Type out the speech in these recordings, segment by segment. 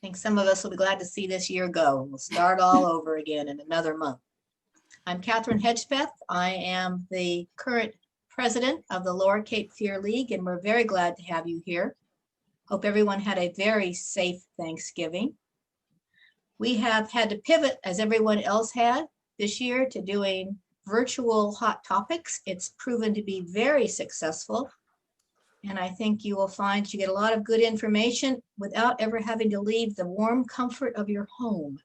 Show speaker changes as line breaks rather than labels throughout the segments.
think some of us will be glad to see this year go. We'll start all over again in another month. I'm Catherine Hedgepeth. I am the current president of the Lower Cape Fear League, and we're very glad to have you here. Hope everyone had a very safe Thanksgiving. We have had to pivot, as everyone else had this year, to doing virtual hot topics. It's proven to be very successful. And I think you will find you get a lot of good information without ever having to leave the warm comfort of your home.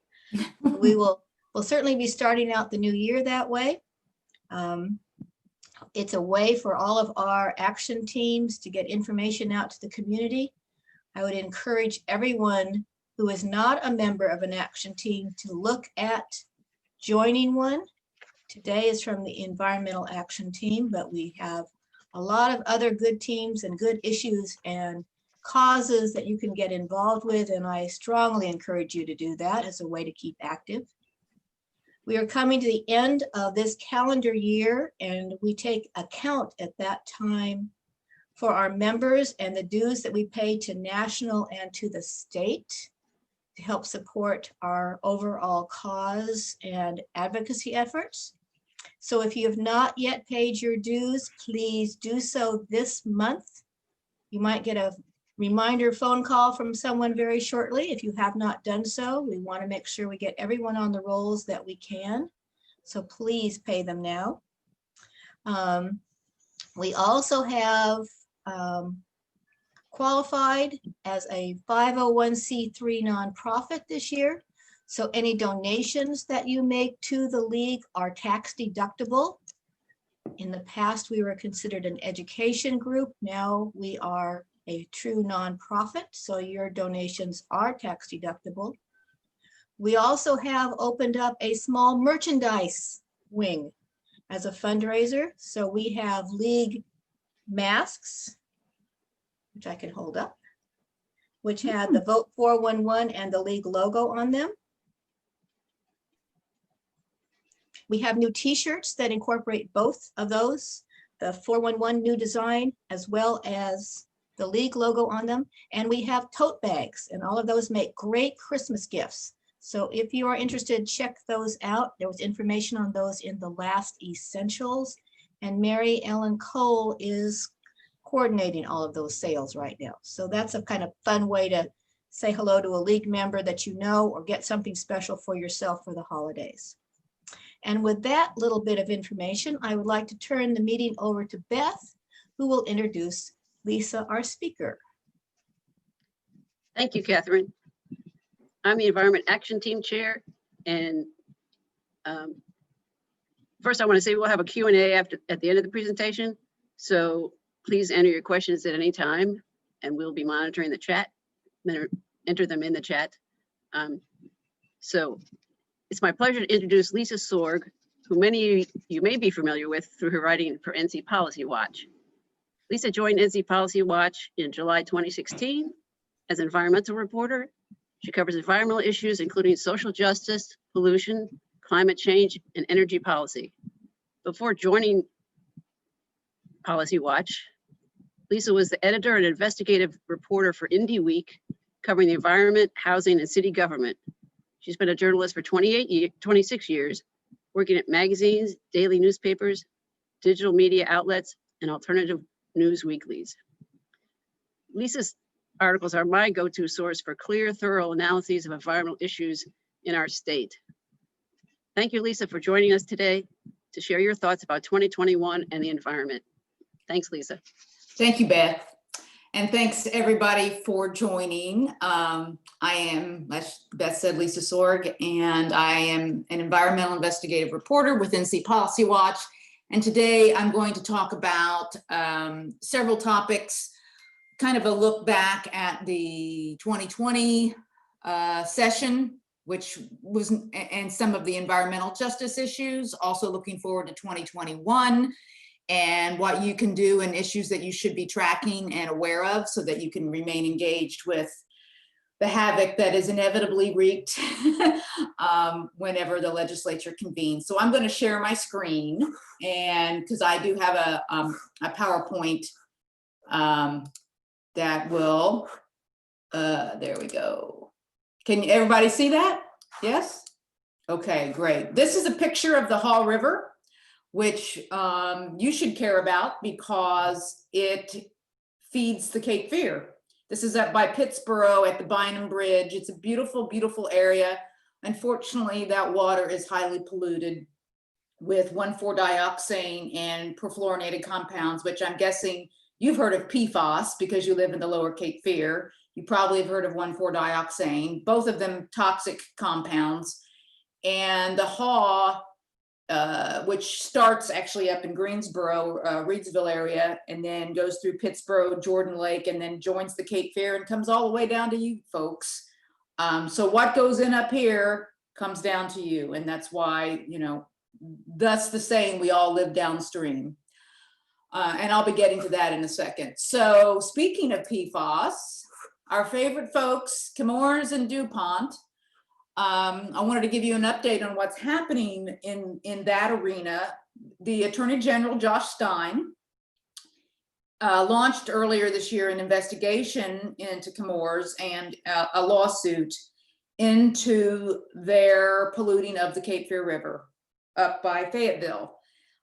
We'll certainly be starting out the new year that way. It's a way for all of our action teams to get information out to the community. I would encourage everyone who is not a member of an action team to look at joining one. Today is from the Environmental Action Team, but we have a lot of other good teams and good issues and causes that you can get involved with, and I strongly encourage you to do that as a way to keep active. We are coming to the end of this calendar year, and we take account at that time for our members and the dues that we pay to national and to the state to help support our overall cause and advocacy efforts. So if you have not yet paid your dues, please do so this month. You might get a reminder phone call from someone very shortly. If you have not done so, we want to make sure we get everyone on the rolls that we can. So please pay them now. We also have qualified as a 501c3 nonprofit this year. So any donations that you make to the league are tax deductible. In the past, we were considered an education group. Now we are a true nonprofit, so your donations are tax deductible. We also have opened up a small merchandise wing as a fundraiser. So we have league masks, which I can hold up, which had the Vote 411 and the league logo on them. We have new t-shirts that incorporate both of those, the 411 new design, as well as the league logo on them. And we have tote bags, and all of those make great Christmas gifts. So if you are interested, check those out. There was information on those in the last essentials. And Mary Ellen Cole is coordinating all of those sales right now. So that's a kind of fun way to say hello to a league member that you know, or get something special for yourself for the holidays. And with that little bit of information, I would like to turn the meeting over to Beth, who will introduce Lisa, our speaker.
Thank you, Catherine. I'm the Environment Action Team Chair, and first I want to say we'll have a Q&A at the end of the presentation, so please enter your questions at any time, and we'll be monitoring the chat. Enter them in the chat. So it's my pleasure to introduce Lisa Sorg, who many of you may be familiar with through her writing for NC Policy Watch. Lisa joined NC Policy Watch in July 2016 as an environmental reporter. She covers environmental issues, including social justice, pollution, climate change, and energy policy. Before joining Policy Watch, Lisa was the editor and investigative reporter for Indie Week, covering the environment, housing, and city government. She's been a journalist for 26 years, working at magazines, daily newspapers, digital media outlets, and alternative news weeklies. Lisa's articles are my go-to source for clear, thorough analyses of environmental issues in our state. Thank you, Lisa, for joining us today to share your thoughts about 2021 and the environment. Thanks, Lisa.
Thank you, Beth. And thanks everybody for joining. I am, as Beth said, Lisa Sorg, and I am an environmental investigative reporter with NC Policy Watch. And today I'm going to talk about several topics, kind of a look back at the 2020 session, which was, and some of the environmental justice issues, also looking forward to 2021. And what you can do and issues that you should be tracking and aware of so that you can remain engaged with the havoc that is inevitably wreaked whenever the legislature convenes. So I'm going to share my screen, and because I do have a PowerPoint that will, there we go. Can everybody see that? Yes? Okay, great. This is a picture of the Haw River, which you should care about because it feeds the Cape Fear. This is up by Pittsboro at the Baden Bridge. It's a beautiful, beautiful area. Unfortunately, that water is highly polluted with 1,4-dioxane and perfluorinated compounds, which I'm guessing you've heard of PFAS because you live in the lower Cape Fear. You probably have heard of 1,4-dioxane, both of them toxic compounds. And the Haw, which starts actually up in Greensboro, Reidsville area, and then goes through Pittsboro, Jordan Lake, and then joins the Cape Fear and comes all the way down to you folks. So what goes in up here comes down to you. And that's why, you know, that's the saying, we all live downstream. And I'll be getting to that in a second. So speaking of PFAS, our favorite folks, Chemours and DuPont, I wanted to give you an update on what's happening in that arena. The Attorney General, Josh Stein, launched earlier this year an investigation into Chemours and a lawsuit into their polluting of the Cape Fear River up by Fayetteville.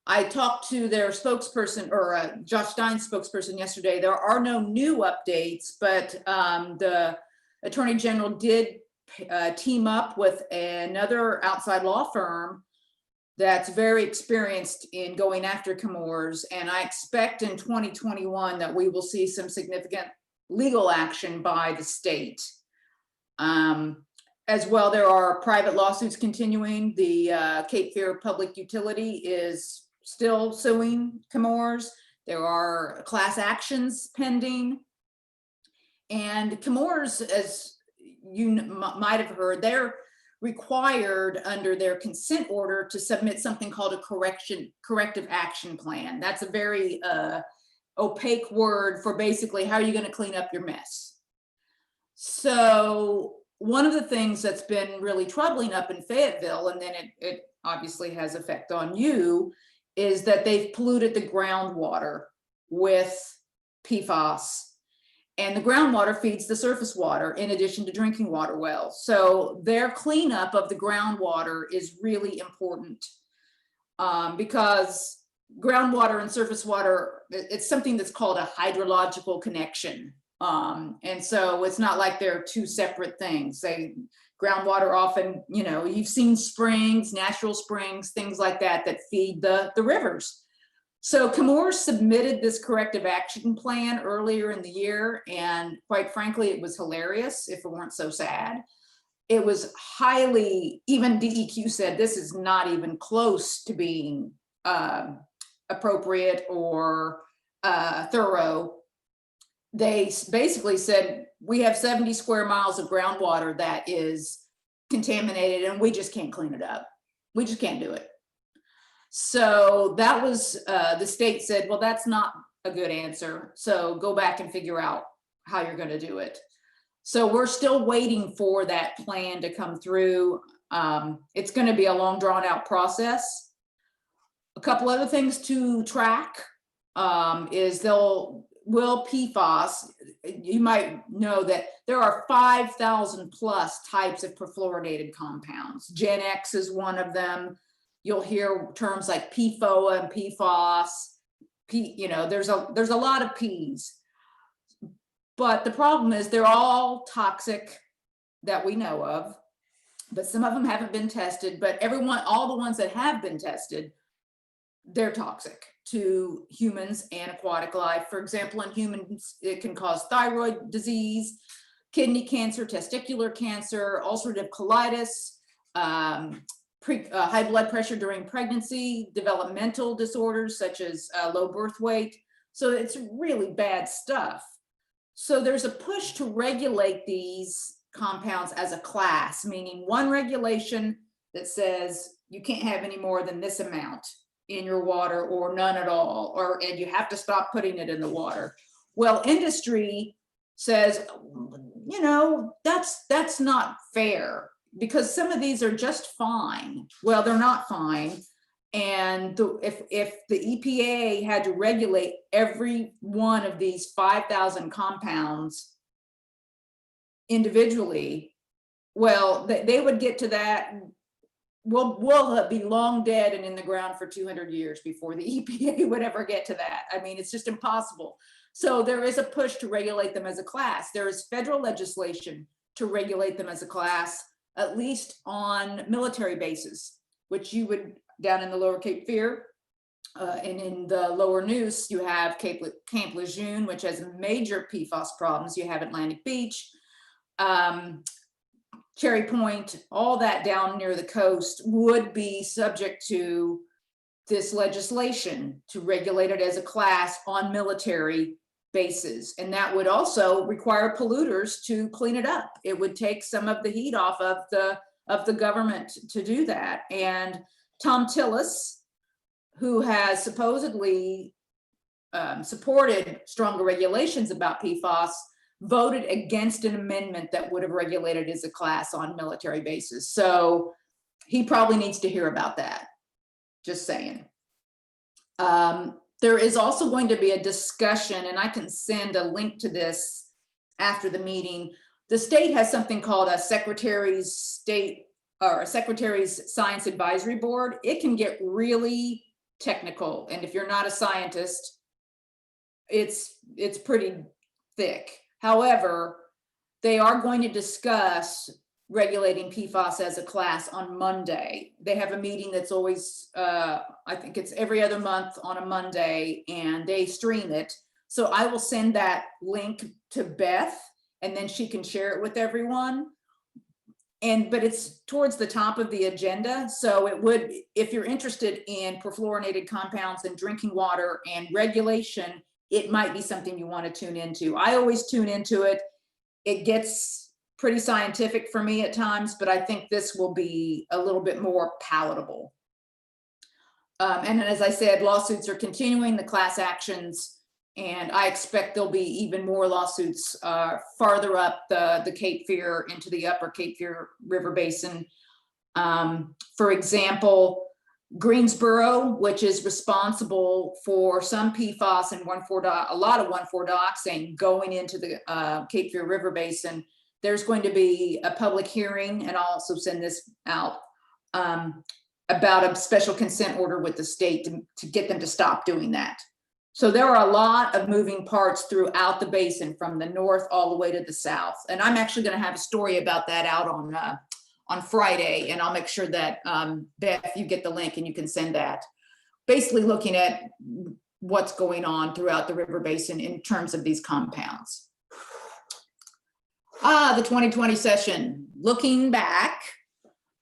I talked to their spokesperson, or Josh Stein's spokesperson yesterday. There are no new updates, but the Attorney General did team up with another outside law firm that's very experienced in going after Chemours. And I expect in 2021 that we will see some significant legal action by the state. As well, there are private lawsuits continuing. The Cape Fear Public Utility is still suing Chemours. There are class actions pending. And Chemours, as you might have heard, they're required under their consent order to submit something called a corrective action plan. That's a very opaque word for basically how are you going to clean up your mess. So one of the things that's been really troubling up in Fayetteville, and then it obviously has effect on you, is that they've polluted the groundwater with PFAS. And the groundwater feeds the surface water in addition to drinking water wells. So their cleanup of the groundwater is really important because groundwater and surface water, it's something that's called a hydrological connection. And so it's not like they're two separate things. Groundwater often, you know, you've seen springs, natural springs, things like that, that feed the rivers. So Chemours submitted this corrective action plan earlier in the year, and quite frankly, it was hilarious if it weren't so sad. It was highly, even DEQ said this is not even close to being appropriate or thorough. They basically said, we have 70 square miles of groundwater that is contaminated and we just can't clean it up. We just can't do it. So that was, the state said, well, that's not a good answer. So go back and figure out how you're going to do it. So we're still waiting for that plan to come through. It's going to be a long drawn out process. A couple other things to track is will PFAS, you might know that there are 5,000 plus types of perfluorinated compounds. Gen X is one of them. You'll hear terms like PFOA and PFOS. You know, there's a lot of P's. But the problem is they're all toxic that we know of, but some of them haven't been tested. But all the ones that have been tested, they're toxic to humans and aquatic life. For example, in humans, it can cause thyroid disease, kidney cancer, testicular cancer, ulcerative colitis, high blood pressure during pregnancy, developmental disorders such as low birth weight. So it's really bad stuff. So there's a push to regulate these compounds as a class, meaning one regulation that says you can't have any more than this amount in your water or none at all, and you have to stop putting it in the water. Well, industry says, you know, that's not fair, because some of these are just fine. Well, they're not fine. And if the EPA had to regulate every one of these 5,000 compounds individually, Well, they would get to that. We'll be long dead and in the ground for 200 years before the EPA would ever get to that. I mean, it's just impossible. So there is a push to regulate them as a class. There is federal legislation to regulate them as a class, at least on military bases, which you would down in the lower Cape Fear. And in the lower Neuse, you have Camp Lejeune, which has major PFAS problems. You have Atlantic Beach, Cherry Point, all that down near the coast would be subject to this legislation to regulate it as a class on military bases. And that would also require polluters to clean it up. It would take some of the heat off of the government to do that. And Tom Tillis, who has supposedly supported stronger regulations about PFAS, voted against an amendment that would have regulated as a class on military bases. So he probably needs to hear about that. Just saying. There is also going to be a discussion, and I can send a link to this after the meeting. The state has something called a Secretary's State or a Secretary's Science Advisory Board. It can get really technical, and if you're not a scientist, it's pretty thick. However, they are going to discuss regulating PFAS as a class on Monday. They have a meeting that's always, I think it's every other month on a Monday, and they stream it. So I will send that link to Beth, and then she can share it with everyone. But it's towards the top of the agenda. So it would, if you're interested in perfluorinated compounds and drinking water and regulation, it might be something you want to tune into. I always tune into it. It gets pretty scientific for me at times, but I think this will be a little bit more palatable. And then, as I said, lawsuits are continuing, the class actions, and I expect there'll be even more lawsuits farther up the Cape Fear into the upper Cape Fear River Basin. For example, Greensboro, which is responsible for some PFAS and a lot of 1,4-dioxane going into the Cape Fear River Basin. There's going to be a public hearing, and I'll also send this out, about a special consent order with the state to get them to stop doing that. So there are a lot of moving parts throughout the basin from the north all the way to the south. And I'm actually going to have a story about that out on Friday, and I'll make sure that Beth, you get the link and you can send that. Basically looking at what's going on throughout the river basin in terms of these compounds. The 2020 session, looking back,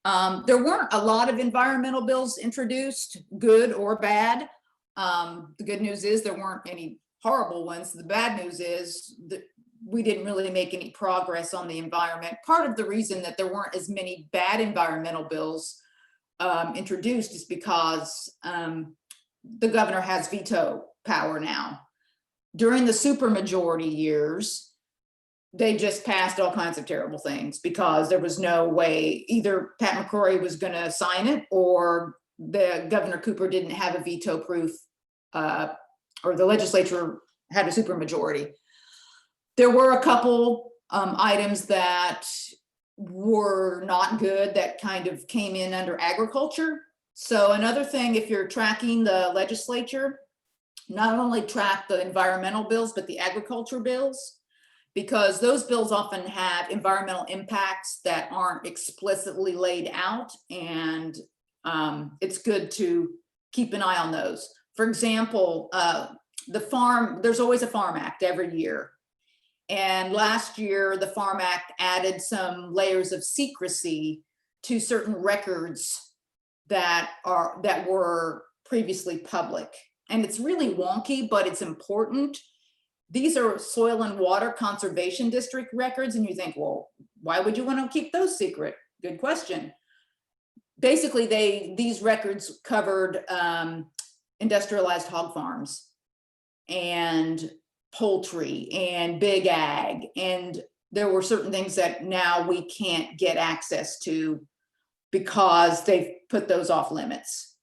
there weren't a lot of environmental bills introduced, good or bad. The good news is there weren't any horrible ones. The bad news is that we didn't really make any progress on the environment. Part of the reason that there weren't as many bad environmental bills introduced is because the governor has veto power now. During the supermajority years, they just passed all kinds of terrible things because there was no way either Pat McCrory was going to sign it or the Governor Cooper didn't have a veto proof, or the legislature had a supermajority. There were a couple items that were not good that kind of came in under agriculture. So another thing, if you're tracking the legislature, not only track the environmental bills, but the agriculture bills, because those bills often have environmental impacts that aren't explicitly laid out, and it's good to keep an eye on those. For example, there's always a Farm Act every year. And last year, the Farm Act added some layers of secrecy to certain records that were previously public. And it's really wonky, but it's important. These are soil and water conservation district records. And you think, well, why would you want to keep those secret? Good question. Basically, these records covered industrialized hog farms and poultry and big ag. And there were certain things that now we can't get access to because they've put those off limits.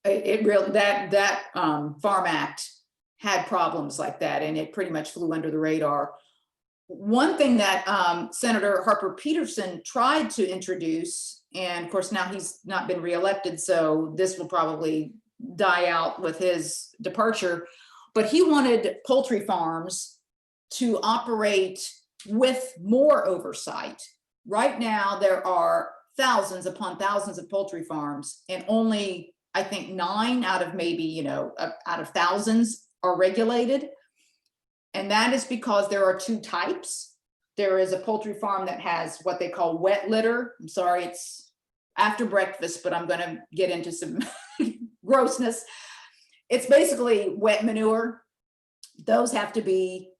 That Farm Act had problems like that, and it pretty much flew under the radar. one thing that Senator Harper Peterson tried to introduce, and of course now he's not been reelected, so this will probably die out with his departure, but he wanted poultry farms to operate with more oversight. Right now, there are thousands upon thousands of poultry farms, and only, I think, 9 out of maybe, out of thousands are regulated. And that is because there are 2 types. There is a poultry farm that has what they call wet litter. I'm sorry, it's after breakfast, but I'm going to get into some grossness. It's basically wet manure. Those have to be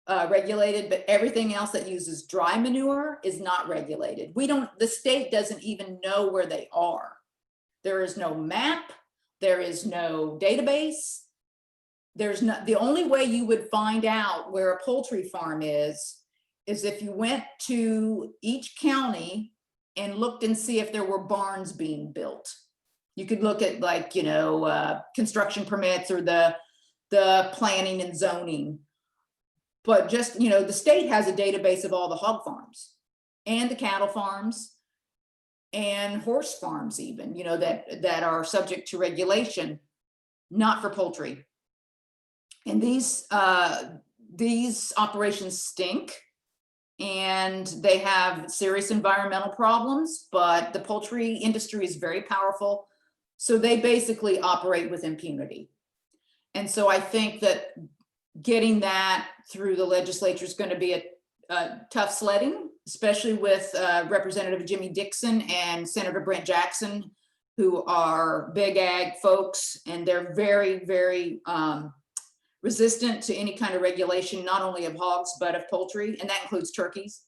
regulated, but everything else that uses dry manure is not regulated. The state doesn't even know where they are. There is no map. There is no database. The only way you would find out where a poultry farm is if you went to each county and looked and see if there were barns being built. You could look at construction permits or the planning and zoning. But just, the state has a database of all the hog farms and the cattle farms and horse farms even, that are subject to regulation, not for poultry. And these operations stink and they have serious environmental problems, but the poultry industry is very powerful. So they basically operate with impunity. And so I think that getting that through the legislature is going to be a tough sledding, especially with Representative Jimmy Dixon and Senator Brent Jackson, who are big ag folks, and they're very, very resistant to any kind of regulation, not only of hogs, but of poultry, and that includes turkeys.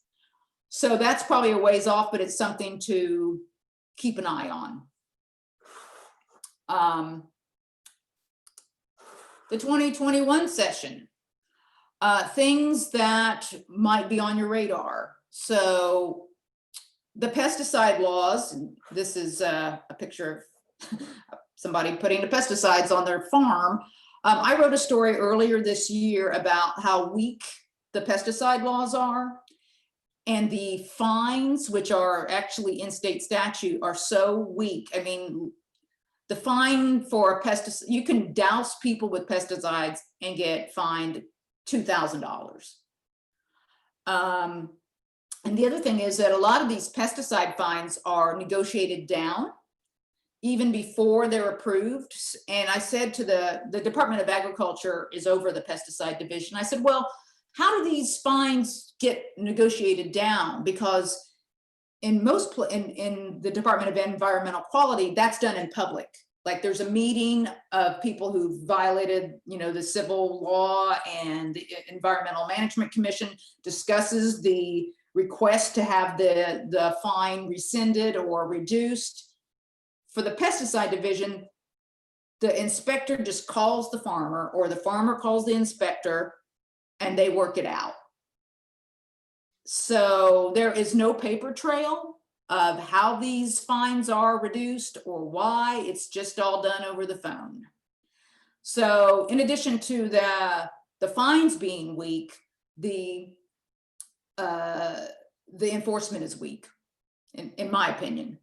So that's probably a ways off, but it's something to keep an eye on. The 2021 session, things that might be on your radar. So the pesticide laws, and this is a picture of somebody putting the pesticides on their farm. I wrote a story earlier this year about how weak the pesticide laws are, and the fines, which are actually in state statute, are so weak. I mean, the fine for a pesticide, you can douse people with pesticides and get fined $2,000. And the other thing is that a lot of these pesticide fines are negotiated down even before they're approved. And I said to the Department of Agriculture is over the pesticide division. I said, well, how do these fines get negotiated down? Because in the Department of Environmental Quality, that's done in public. Like there's a meeting of people who violated, the civil law, and the Environmental Management Commission discusses the request to have the fine rescinded or reduced. For the pesticide division, the inspector just calls the farmer, or the farmer calls the inspector, and they work it out. So there is no paper trail of how these fines are reduced or why. It's just all done over the phone. So in addition to the fines being weak, the enforcement is weak, in my opinion.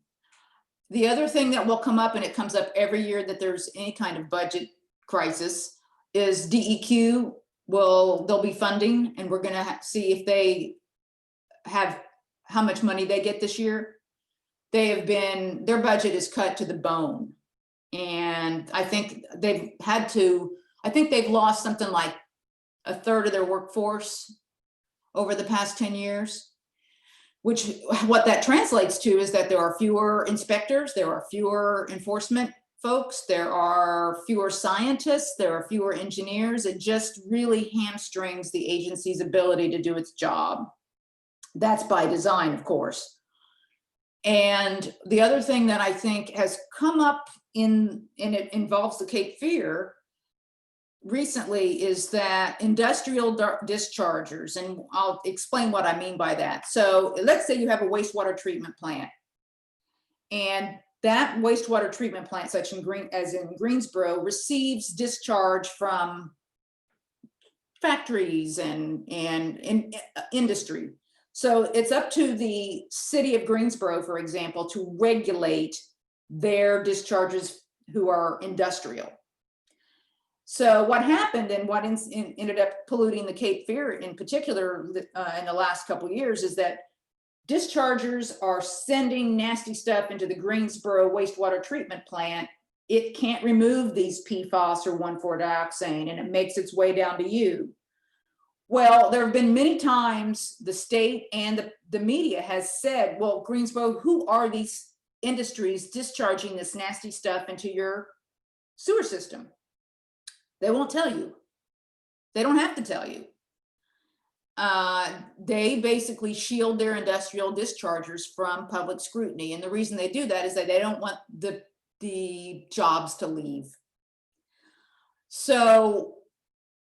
The other thing that will come up, and it comes up every year that there's any kind of budget crisis, is DEQ. They'll be funding, and we're going to see if they have how much money they get this year. Their budget is cut to the bone. And I think they've lost something like a third of their workforce over the past 10 years, which what that translates to is that there are fewer inspectors, there are fewer enforcement folks, there are fewer scientists, there are fewer engineers. It just really hamstrings the agency's ability to do its job. That's by design, of course. And the other thing that I think has come up and it involves the Cape Fear recently, is that industrial dischargers, and I'll explain what I mean by that. So let's say you have a wastewater treatment plant, and that wastewater treatment plant, such as in Greensboro, receives discharge from factories and industry. So it's up to the city of Greensboro, for example, to regulate their discharges who are industrial. So what happened and what ended up polluting the Cape Fear in particular in the last couple of years is that dischargers are sending nasty stuff into the Greensboro wastewater treatment plant. It can't remove these PFAS or 1,4-dioxane, and it makes its way down to you. Well, there have been many times the state and the media has said, well, Greensboro, who are these industries discharging this nasty stuff into your sewer system? They won't tell you. They don't have to tell you. They basically shield their industrial dischargers from public scrutiny. And the reason they do that is that they don't want the jobs to leave. So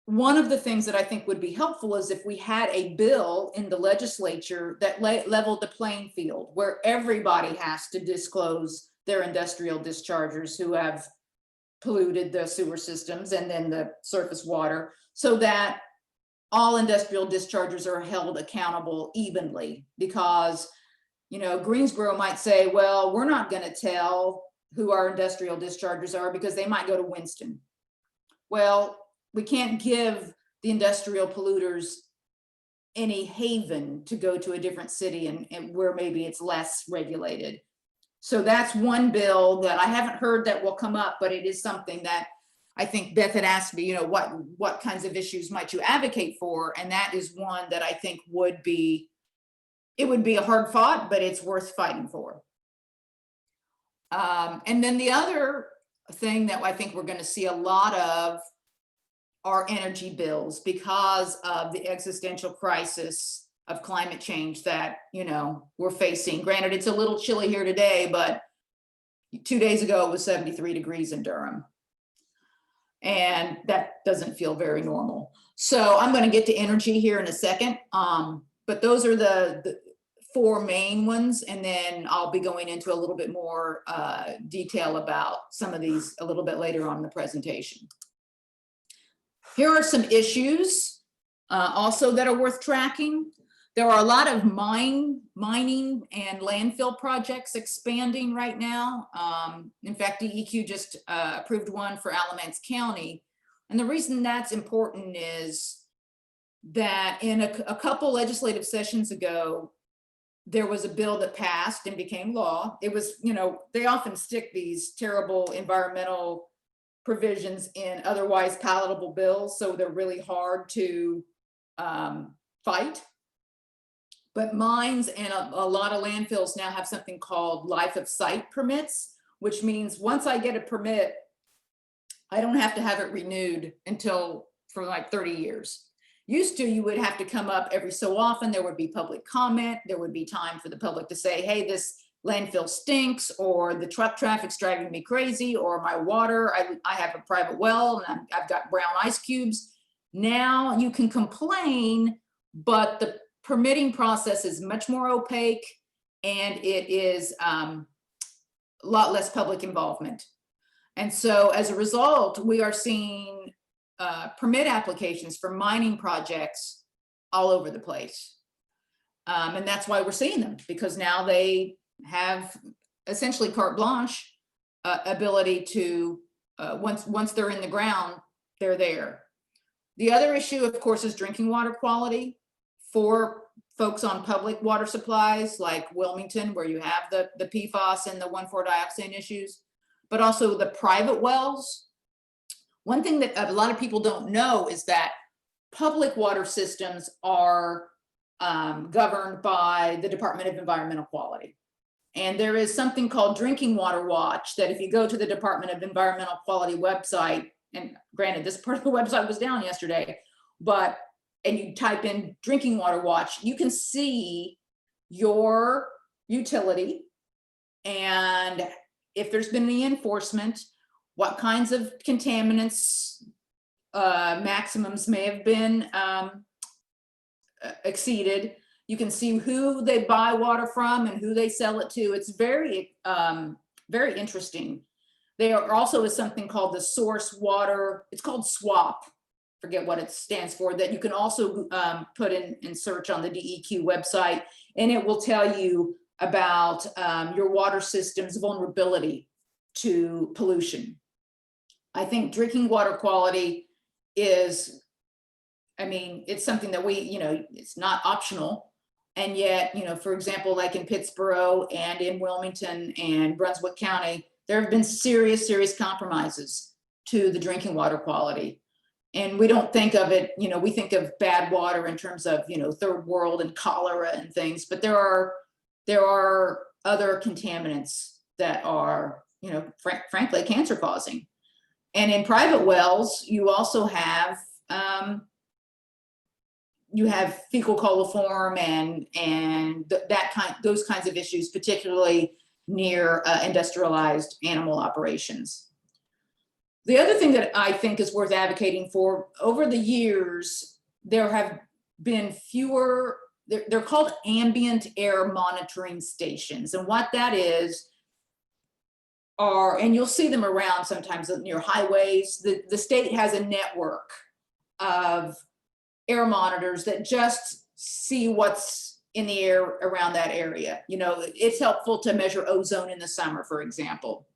one of the things that I think would be helpful is if we had a bill in the legislature that leveled the playing field, where everybody has to disclose their industrial dischargers who have polluted the sewer systems and then the surface water, so that all industrial dischargers are held accountable evenly. Because, you know, Greensboro might say, well, we're not going to tell who our industrial dischargers are because they might go to Winston. Well, we can't give the industrial polluters any haven to go to a different city and where maybe it's less regulated. So that's one bill that I haven't heard that will come up, but it is something that I think Beth had asked me, you know, what kinds of issues might you advocate for? And that is one that I think would be a hard fought, but it's worth fighting for. And then the other thing that I think we're going to see a lot of are energy bills because of the existential crisis of climate change that, you know, we're facing. Granted, it's a little chilly here today, but 2 days ago it was 73 degrees in Durham. And that doesn't feel very normal. So I'm going to get to energy here in a second. But those are the four main ones. And then I'll be going into a little bit more detail about some of these a little bit later on in the presentation. Here are some issues also that are worth tracking. There are a lot of mining and landfill projects expanding right now. In fact, DEQ just approved one for Alamance County. And the reason that's important is that in a couple legislative sessions ago, there was a bill that passed and became law. It was, you know, they often stick these terrible environmental provisions in otherwise palatable bills, so they're really hard to fight. But mines and a lot of landfills now have something called life of site permits, which means once I get a permit, I don't have to have it renewed until for like 30 years. Used to, you would have to come up every so often. There would be public comment. There would be time for the public to say, hey, this landfill stinks, or the truck traffic's driving me crazy, or my water, I have a private well and I've got brown ice cubes. Now you can complain, but the permitting process is much more opaque and it is a lot less public involvement. And so as a result, we are seeing permit applications for mining projects all over the place. And that's why we're seeing them, because now they have essentially carte blanche ability to, once they're in the ground, they're there. The other issue, of course, is drinking water quality for folks on public water supplies like Wilmington, where you have the PFAS and the 1,4-dioxane issues, but also the private wells. One thing that a lot of people don't know is that public water systems are governed by the Department of Environmental Quality. And there is something called Drinking Water Watch that if you go to the Department of Environmental Quality website, and granted, this part of the website was down yesterday, and you type in Drinking Water Watch, you can see your utility and if there's been any enforcement, what kinds of contaminants maximums may have been exceeded. You can see who they buy water from and who they sell it to. It's very, very interesting. There also is something called the source water. It's called SWAP. forget what it stands for, that you can also put in search on the DEQ website, and it will tell you about your water system's vulnerability to pollution. I think drinking water quality is, I mean, it's something that we, it's not optional. And yet, for example, like in Pittsburgh and in Wilmington and Brunswick County, there have been serious, serious compromises to the drinking water quality. And we don't think of it, we think of bad water in terms of, third world and cholera and things, but there are other contaminants that are, frankly, cancer causing. And in private wells, you also have, fecal coliform and those kinds of issues, particularly near industrialized animal operations. The other thing that I think is worth advocating for, over the years, there have been fewer, they're called ambient air monitoring stations. And what that is, and you'll see them around sometimes near highways, the state has a network of air monitors that just see what's in the air around that area. It's helpful to measure ozone in the summer, for example.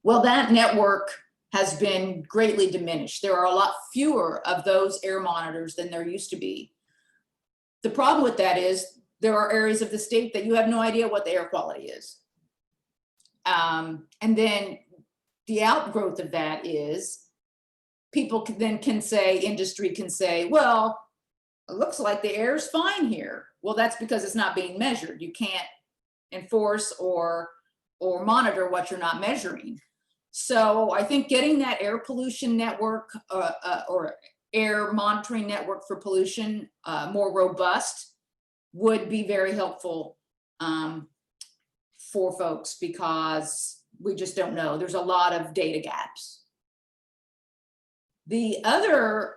Well, that network has been greatly diminished. There are a lot fewer of those air monitors than there used to be. The problem with that is there are areas of the state that you have no idea what the air quality is. And then the outgrowth of that is people can say, industry can say, well, it looks like the air is fine here. Well, that's because it's not being measured. You can't enforce or monitor what you're not measuring. So I think getting that air pollution network or air monitoring network for pollution more robust would be very helpful for folks, because we just don't know. There's a lot of data gaps. The other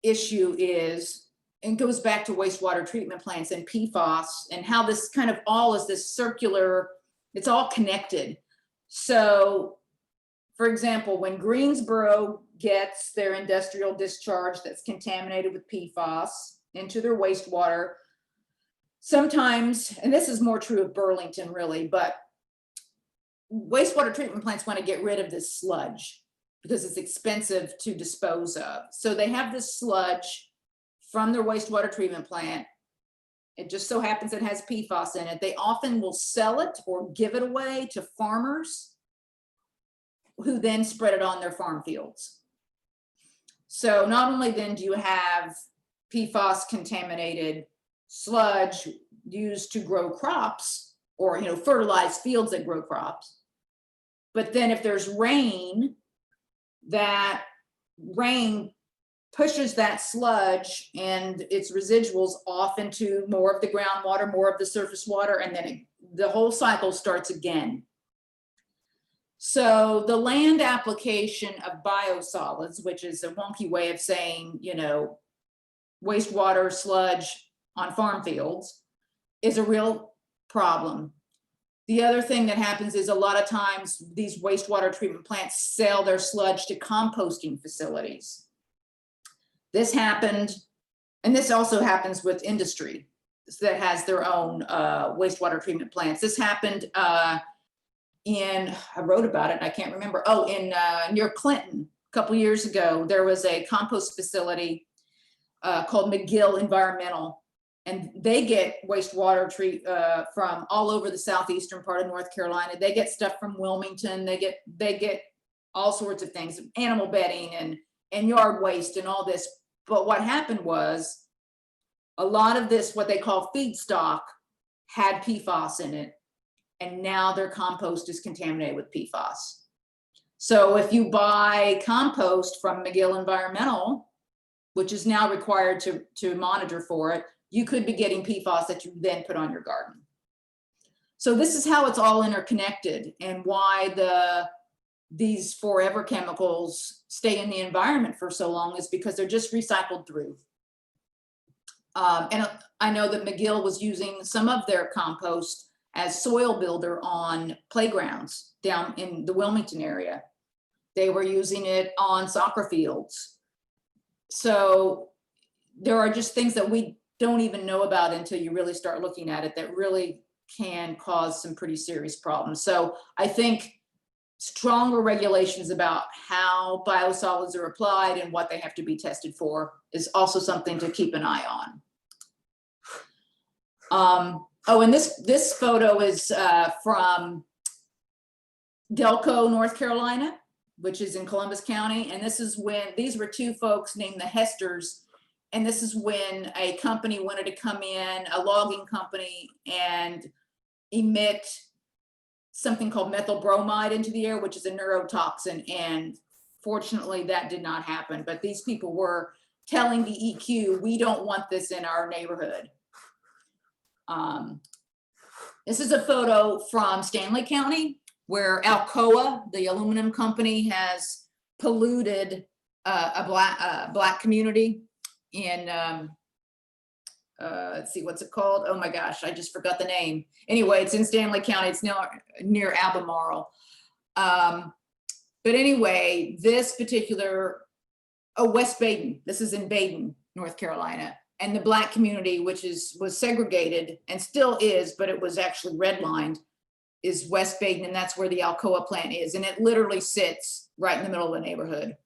issue is, and goes back to wastewater treatment plants and PFAS and how this kind of all is this circular, it's all connected. So, for example, when Greensboro gets their industrial discharge that's contaminated with PFAS into their wastewater, sometimes, and this is more true of Burlington really, but wastewater treatment plants want to get rid of this sludge because it's expensive to dispose of. So they have this sludge from their wastewater treatment plant. It just so happens it has PFAS in it. They often will sell it or give it away to farmers who then spread it on their farm fields. So not only then do you have PFAS contaminated sludge used to grow crops or fertilize fields that grow crops, but then if there's rain, that rain pushes that sludge and its residuals off into more of the groundwater, more of the surface water, and then the whole cycle starts again. So the land application of biosolids, which is a wonky way of saying, wastewater sludge on farm fields, is a real problem. The other thing that happens is a lot of times these wastewater treatment plants sell their sludge to composting facilities. This happened, and this also happens with industry that has their own wastewater treatment plants. This happened I wrote about it, I can't remember. Oh, near Clinton, a couple years ago, there was a compost facility called McGill Environmental, and they get wastewater from all over the southeastern part of North Carolina. They get stuff from Wilmington. They get all sorts of things, animal bedding and yard waste and all this. But what happened was a lot of this, what they call feedstock, had PFAS in it, and now their compost is contaminated with PFAS. So if you buy compost from McGill Environmental, which is now required to monitor for it, you could be getting PFAS that you then put on your garden. So this is how it's all interconnected, and why these forever chemicals stay in the environment for so long is because they're just recycled through. And I know that McGill was using some of their compost as soil builder on playgrounds down in the Wilmington area. They were using it on soccer fields. So there are just things that we don't even know about until you really start looking at it that really can cause some pretty serious problems. So I think stronger regulations about how biosolids are applied and what they have to be tested for is also something to keep an eye on. Oh, and this photo is from Delco, North Carolina, which is in Columbus County. And this is when, these were two folks named the Hesters. And this is when a company wanted to come in, a logging company, and emit something called methyl bromide into the air, which is a neurotoxin. And fortunately that did not happen. But these people were telling the EQ, we don't want this in our neighborhood. This is a photo from Stanley County, where Alcoa, the aluminum company, has polluted a black community in, let's see, what's it called? Oh my gosh, I just forgot the name. Anyway, it's in Stanley County. It's now near Albemarle. But anyway, this particular, West Baden, this is in Baden, North Carolina. And the black community, which was segregated and still is, but it was actually redlined, is West Baden, and that's where the Alcoa plant is. And it literally sits right in the middle of the neighborhood.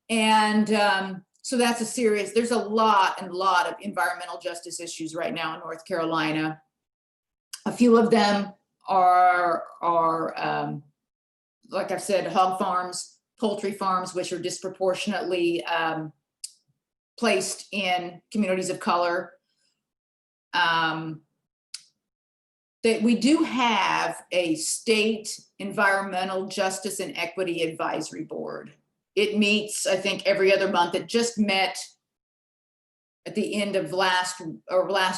And so that's a serious, there's a lot of environmental justice issues right now in North Carolina. A few of them are like I've said, hog farms, poultry farms, which are disproportionately placed in communities of color. That we do have a state environmental justice and equity advisory board. It meets, I think, every other month. It just met at the end of last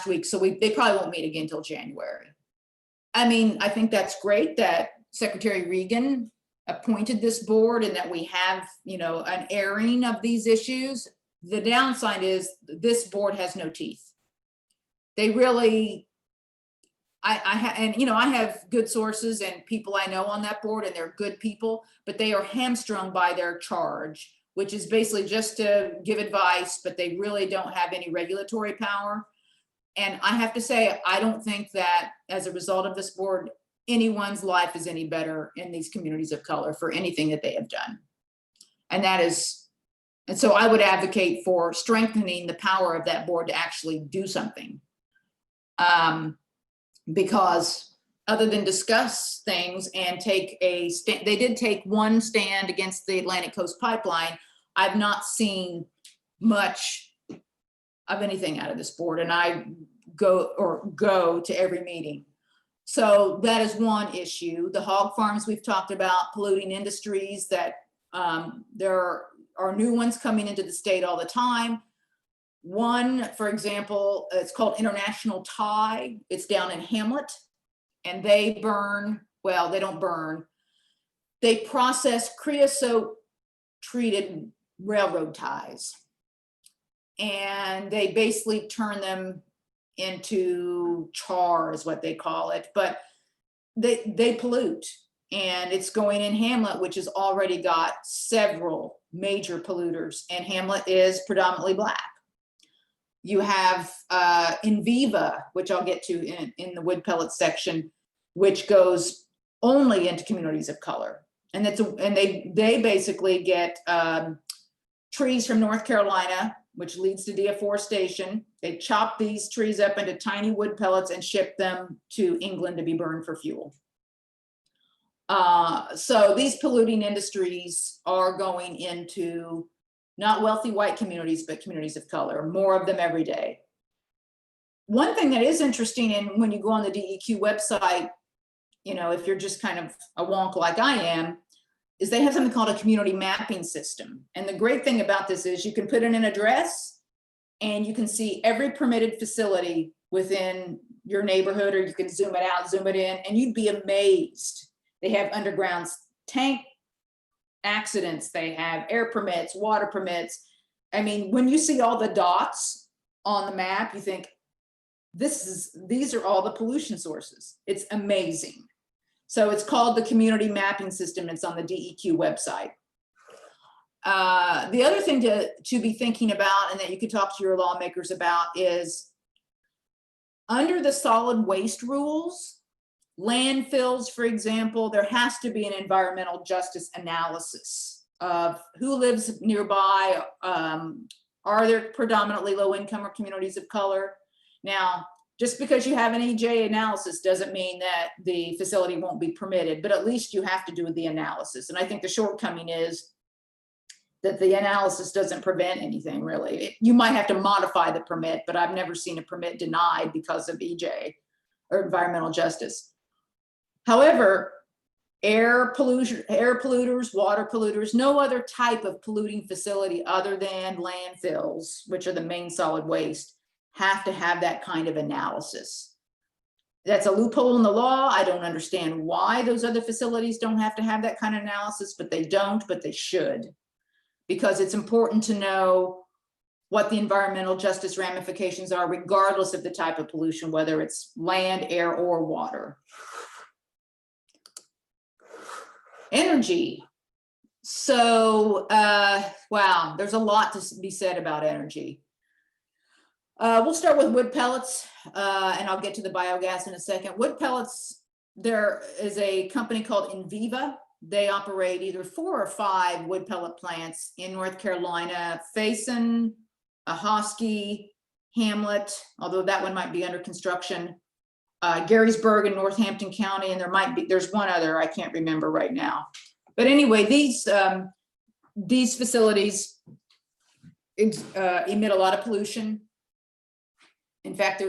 week. So they probably won't meet again until January. I mean, I think that's great that Secretary Regan appointed this board and that we have, an airing of these issues. The downside is this board has no teeth. They really, I have good sources and people I know on that board, and they're good people, but they are hamstrung by their charge, which is basically just to give advice, but they really don't have any regulatory power. And I have to say, I don't think that as a result of this board, anyone's life is any better in these communities of color for anything that they have done. And so I would advocate for strengthening the power of that board to actually do something. Because other than discuss things and take a stand, they did take one stand against the Atlantic Coast Pipeline. I've not seen much of anything out of this board, and I go to every meeting. So that is one issue. The hog farms we've talked about, polluting industries, that there are new ones coming into the state all the time. One, for example, it's called International Tie. It's down in Hamlet, and they burn, well, they don't burn. They process creosote treated railroad ties, and they basically turn them into char is what they call it, but they pollute, and it's going in Hamlet, which has already got several major polluters, and Hamlet is predominantly Black. You have Inviva, which I'll get to in the wood pellet section, which goes only into communities of color. And they basically get trees from North Carolina, which leads to deforestation. They chop these trees up into tiny wood pellets and ship them to England to be burned for fuel. So these polluting industries are going into not wealthy white communities, but communities of color, more of them every day. One thing that is interesting, and when you go on the DEQ website, if you're just kind of a wonk like I am, is they have something called a community mapping system. And the great thing about this is you can put in an address and you can see every permitted facility within your neighborhood, or you can zoom it out, zoom it in, and you'd be amazed. They have underground tank accidents, they have air permits, water permits. I mean, when you see all the dots on the map, you think, these are all the pollution sources. It's amazing. So it's called the Community Mapping System. It's on the DEQ website. The other thing to be thinking about, and that you could talk to your lawmakers about, is under the solid waste rules, landfills, for example, there has to be an environmental justice analysis of who lives nearby. Are there predominantly low income or communities of color? Now, just because you have an EJ analysis doesn't mean that the facility won't be permitted, but at least you have to do the analysis. And I think the shortcoming is that the analysis doesn't prevent anything really. You might have to modify the permit, but I've never seen a permit denied because of EJ or environmental justice. However, air polluters, water polluters, no other type of polluting facility other than landfills, which are the main solid waste, have to have that kind of analysis. That's a loophole in the law. I don't understand why those other facilities don't have to have that kind of analysis, but they don't, but they should. Because it's important to know what the environmental justice ramifications are, regardless of the type of pollution, whether it's land, air, or water. Energy. So, wow, there's a lot to be said about energy. We'll start with wood pellets, and I'll get to the biogas in a second. Wood pellets, there is a company called Enviva. They operate either 4 or 5 wood pellet plants in North Carolina, Faison, Ahoskie, Hamlet, although that one might be under construction, Garysburg in Northampton County, and there's one other I can't remember right now. But anyway, these facilities emit a lot of pollution. In fact,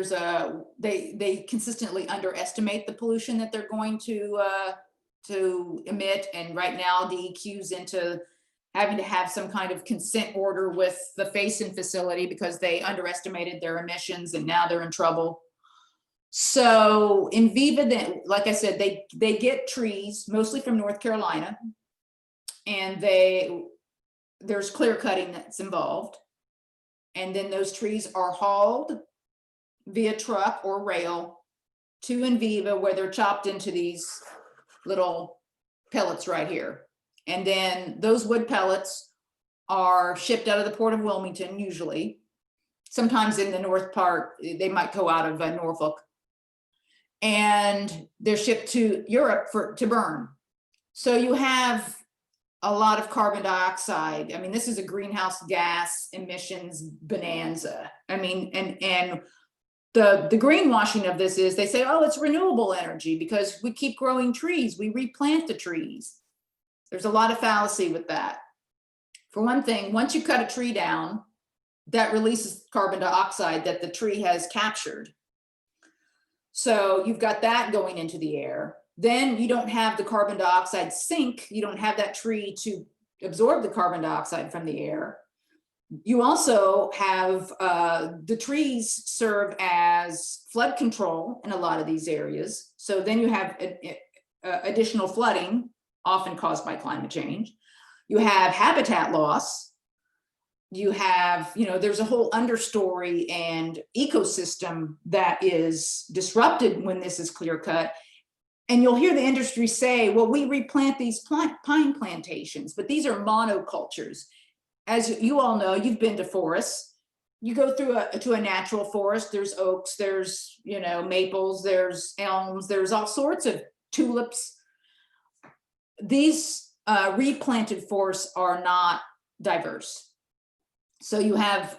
they consistently underestimate the pollution that they're going to emit, and right now DEQ's into having to have some kind of consent order with the Faison facility because they underestimated their emissions and now they're in trouble. So Enviva, then, like I said, they get trees mostly from North Carolina, and there's clear cutting that's involved, and then those trees are hauled via truck or rail to Enviva, where they're chopped into these little pellets right here. And then those wood pellets are shipped out of the Port of Wilmington, usually. Sometimes in the north part, they might go out of Norfolk. And they're shipped to Europe to burn. So you have a lot of carbon dioxide. I mean, this is a greenhouse gas emissions bonanza. I mean, and the greenwashing of this is they say, oh, it's renewable energy because we keep growing trees, we replant the trees. There's a lot of fallacy with that. For one thing, once you cut a tree down, that releases carbon dioxide that the tree has captured. So you've got that going into the air. Then you don't have the carbon dioxide sink. You don't have that tree to absorb the carbon dioxide from the air. You also have the trees serve as flood control in a lot of these areas. So then you have additional flooding, often caused by climate change. You have habitat loss. You have, there's a whole understory and ecosystem that is disrupted when this is clear cut. And you'll hear the industry say, well, we replant these pine plantations, but these are monocultures. As you all know, you've been to forests. You go through to a natural forest, there's oaks, there's, maples, there's elms, there's all sorts of tulips. These replanted forests are not diverse. So you have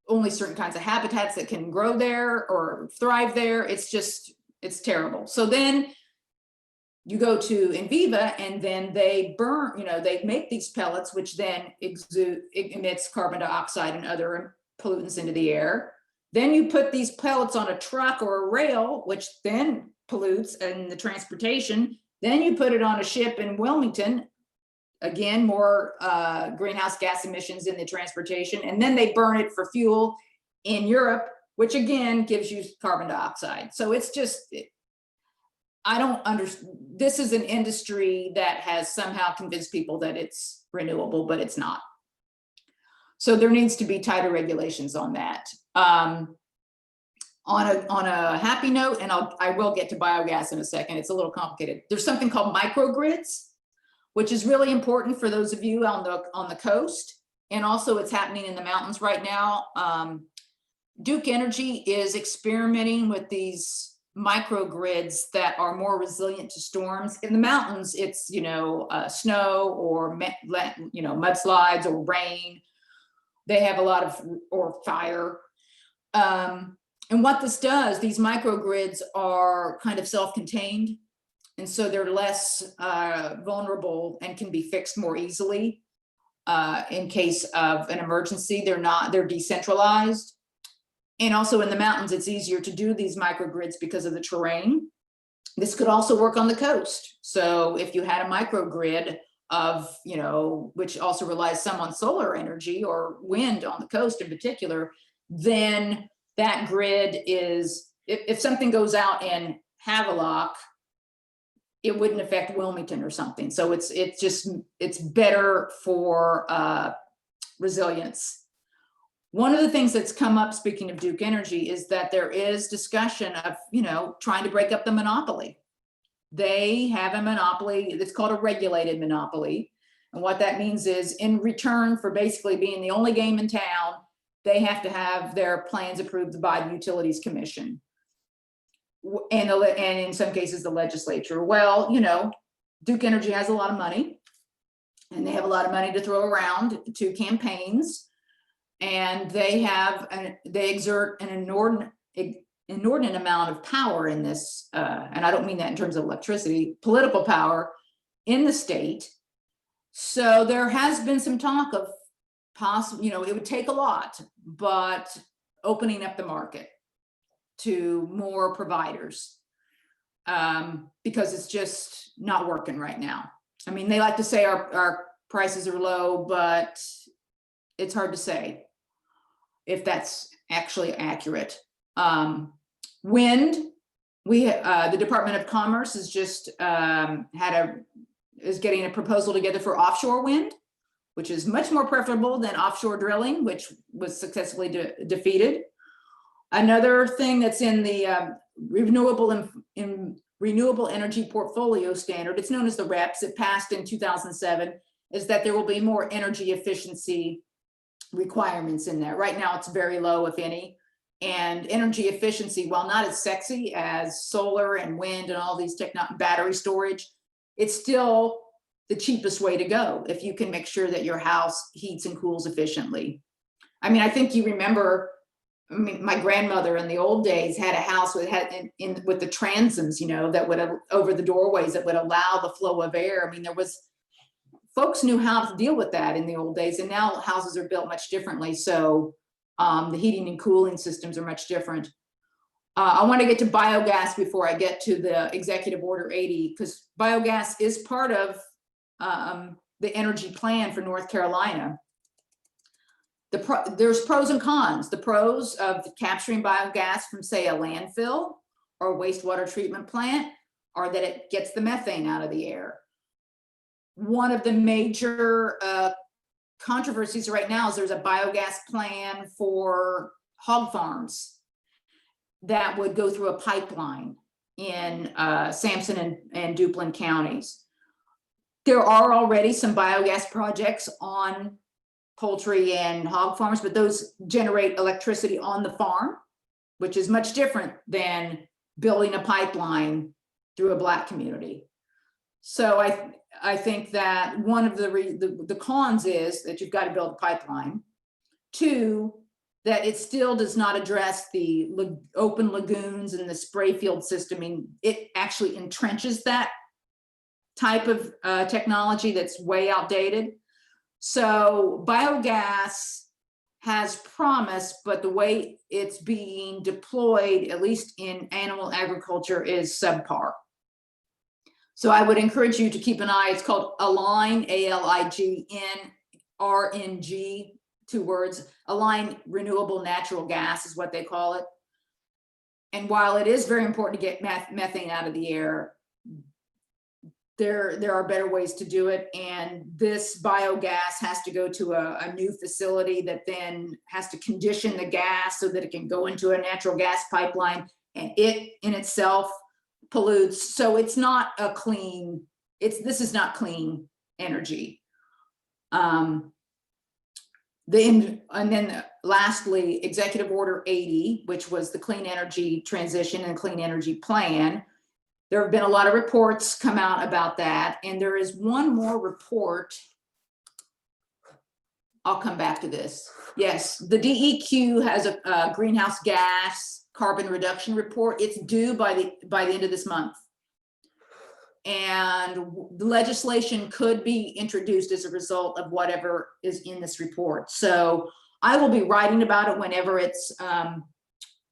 only certain kinds of habitats that can grow there or thrive there. It's terrible. So then you go to Enviva, and then they burn, they make these pellets, which then emits carbon dioxide and other pollutants into the air. Then you put these pellets on a truck or a rail, which then pollutes in the transportation. Then you put it on a ship in Wilmington. Again, more greenhouse gas emissions in the transportation. And then they burn it for fuel in Europe, which again gives you carbon dioxide. So it's just, I don't understand. This is an industry that has somehow convinced people that it's renewable, but it's not. So there needs to be tighter regulations on that. On a happy note, and I will get to biogas in a second, it's a little complicated. There's something called microgrids, which is really important for those of you on the coast, and also it's happening in the mountains right now. Duke Energy is experimenting with these microgrids that are more resilient to storms. In the mountains, it's snow or mudslides or rain. They have a lot of, or fire. And what this does, these microgrids are kind of self-contained, and so they're less vulnerable and can be fixed more easily in case of an emergency. They're decentralized. And also in the mountains, it's easier to do these microgrids because of the terrain. This could also work on the coast. So if you had a microgrid of, which also relies some on solar energy or wind on the coast in particular, then that grid is, if something goes out in Havelock, it wouldn't affect Wilmington or something. So it's better for resilience. One of the things that's come up, speaking of Duke Energy, is that there is discussion of, trying to break up the monopoly. They have a monopoly, it's called a regulated monopoly. And what that means is, in return for basically being the only game in town, they have to have their plans approved by the Utilities Commission. And in some cases, the legislature. Well, Duke Energy has a lot of money, and they have a lot of money to throw around to campaigns. And they exert an inordinate amount of power in this, and I don't mean that in terms of electricity, political power in the state. So there has been some talk of possible, it would take a lot, but opening up the market to more providers, because it's just not working right now. I mean, they like to say our prices are low, but it's hard to say if that's actually accurate. Wind, the Department of Commerce is just is getting a proposal together for offshore wind, which is much more preferable than offshore drilling, which was successfully defeated. Another thing that's in the renewable energy portfolio standard, it's known as the REPS, it passed in 2007, is that there will be more energy efficiency requirements in there. Right now it's very low, if any. And energy efficiency, while not as sexy as solar and wind and all these battery storage, it's still the cheapest way to go if you can make sure that your house heats and cools efficiently. I mean, I think you remember, my grandmother in the old days had a house with with the transoms, that would over the doorways that would allow the flow of air. I mean, folks knew how to deal with that in the old days, and now houses are built much differently. So the heating and cooling systems are much different. I want to get to biogas before I get to the Executive Order 80, because biogas is part of the energy plan for North Carolina. There's pros and cons. The pros of capturing biogas from, say, a landfill or a wastewater treatment plant are that it gets the methane out of the air. One of the major controversies right now is there's a biogas plan for hog farms that would go through a pipeline in Sampson and Duplin counties. There are already some biogas projects on poultry and hog farms, but those generate electricity on the farm, which is much different than building a pipeline through a Black community. So I think that one of the cons is that you've got to build a pipeline. Two, that it still does not address the open lagoons and the spray field system. I mean, it actually entrenches that type of technology that's way outdated. So biogas has promise, but the way it's being deployed, at least in animal agriculture, is subpar. So I would encourage you to keep an eye. It's called Align, ALIGN, 2 words. Align renewable natural gas is what they call it. And while it is very important to get methane out of the air, there are better ways to do it. And this biogas has to go to a new facility that then has to condition the gas so that it can go into a natural gas pipeline, and it in itself pollutes. So it's not a clean, this is not clean energy. And then lastly, Executive Order 80, which was the clean energy transition and clean energy plan. There have been a lot of reports come out about that. And there is one more report. I'll come back to this. Yes, the DEQ has a greenhouse gas carbon reduction report. It's due by the end of this month. And the legislation could be introduced as a result of whatever is in this report. So I will be writing about it whenever it's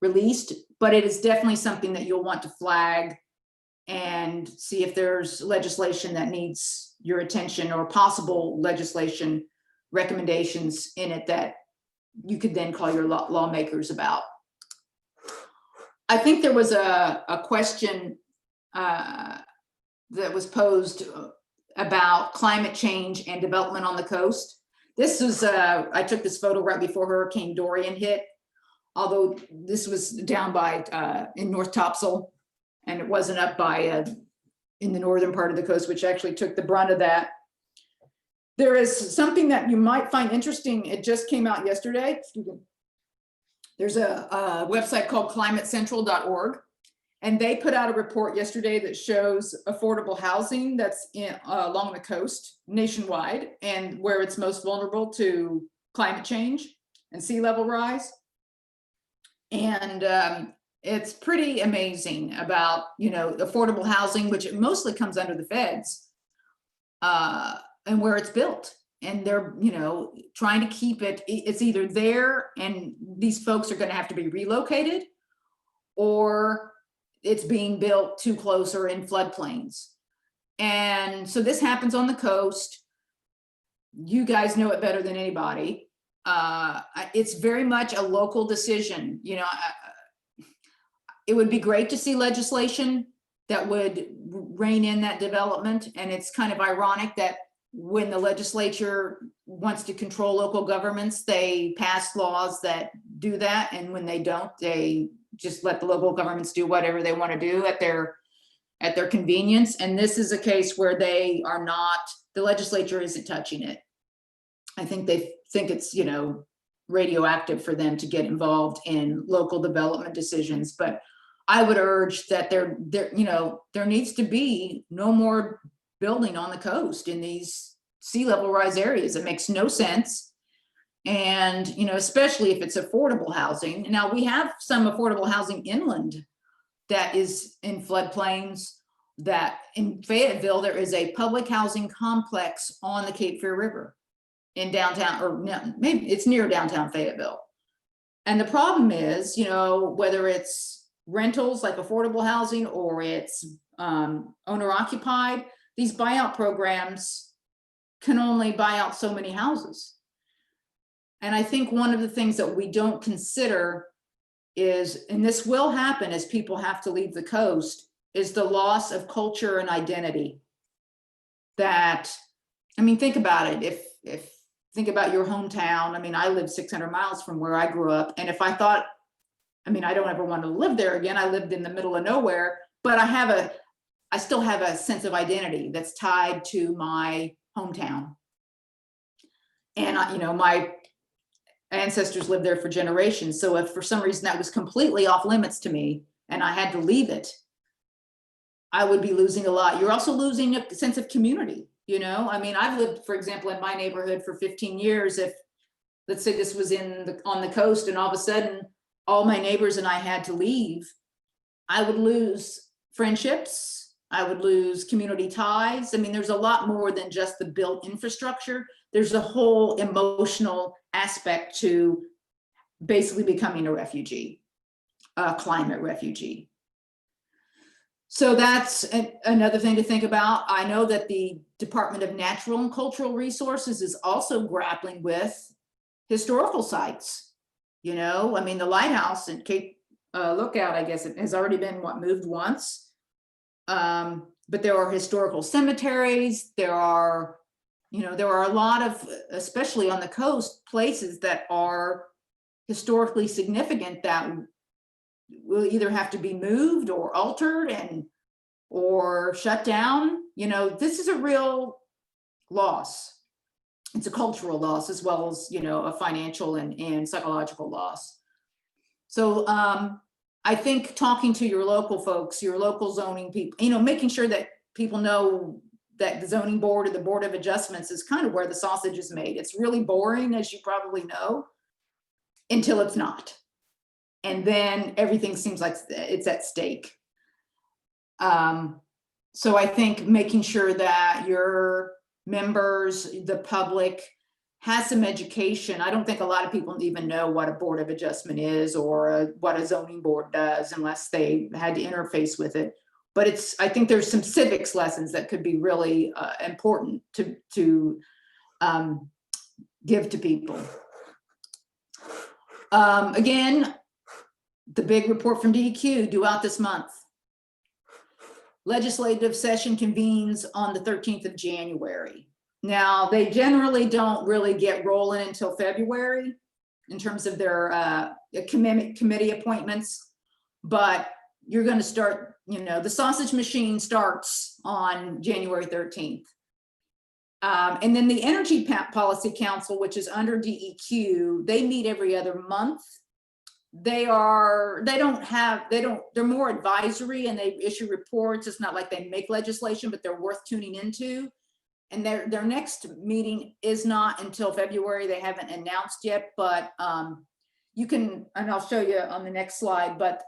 released, but it is definitely something that you'll want to flag and see if there's legislation that needs your attention, or possible legislation recommendations in it that you could then call your lawmakers about. I think there was a question that was posed about climate change and development on the coast. This was, I took this photo right before Hurricane Dorian hit, although this was down by in North Topsail, and it wasn't up by in the northern part of the coast, which actually took the brunt of that. There is something that you might find interesting. It just came out yesterday. Excuse me. There's a website called climatecentral.org. And they put out a report yesterday that shows affordable housing that's along the coast nationwide, and where it's most vulnerable to climate change and sea level rise. And it's pretty amazing about, affordable housing, which it mostly comes under the feds, and where it's built. And they're, trying to keep it, it's either there and these folks are going to have to be relocated, or it's being built too close or in floodplains. And so this happens on the coast. You guys know it better than anybody. It's very much a local decision. It would be great to see legislation that would rein in that development. And it's kind of ironic that when the legislature wants to control local governments, they pass laws that do that. And when they don't, they just let the local governments do whatever they want to do at their convenience. And this is a case where they are not, the legislature isn't touching it. I think they think it's, radioactive for them to get involved in local development decisions. But I would urge that there needs to be no more building on the coast in these sea level rise areas. It makes no sense. And, especially if it's affordable housing. Now, we have some affordable housing inland that is in floodplains. That in Fayetteville, there is a public housing complex on the Cape Fear River in downtown, or maybe it's near downtown Fayetteville. And the problem is, whether it's rentals like affordable housing or it's owner occupied, these buyout programs can only buy out so many houses. And I think one of the things that we don't consider is, and this will happen as people have to leave the coast, is the loss of culture and identity. That, think about it. If think about your hometown. I live 600 miles from where I grew up. And if I thought, I don't ever want to live there again. I lived in the middle of nowhere, but I still have a sense of identity that's tied to my hometown. And my ancestors lived there for generations. So if for some reason that was completely off limits to me and I had to leave it, I would be losing a lot. You're also losing a sense of community. I've lived, for example, in my neighborhood for 15 years. If, let's say this was on the coast and all of a sudden all my neighbors and I had to leave, I would lose friendships. I would lose community ties. There's a lot more than just the built infrastructure. There's a whole emotional aspect to basically becoming a refugee, a climate refugee. So that's another thing to think about. I know that the Department of Natural and Cultural Resources is also grappling with historical sites. The lighthouse in Cape Lookout, I guess it has already been moved once. But there are historical cemeteries. There are a lot of, especially on the coast, places that are historically significant that will either have to be moved or altered or shut down. This is a real loss. It's a cultural loss as well as, a financial and psychological loss. So I think talking to your local folks, your local zoning people, making sure that people know that the zoning board or the board of adjustments is kind of where the sausage is made. It's really boring, as you probably know, until it's not. And then everything seems like it's at stake. So I think making sure that your members, the public, has some education. I don't think a lot of people even know what a board of adjustment is or what a zoning board does unless they had to interface with it. But I think there's some civics lessons that could be really important to give to people. Again, the big report from DEQ due out this month. Legislative session convenes on the 13th of January. Now, they generally don't really get rolling until February in terms of their committee appointments, but you're going to start, the sausage machine starts on January 13th. And then the Energy Policy Council, which is under DEQ, they meet every other month. They're more advisory and they issue reports. It's not like they make legislation, but they're worth tuning into. And their next meeting is not until February. They haven't announced yet, but you can, and I'll show you on the next slide, but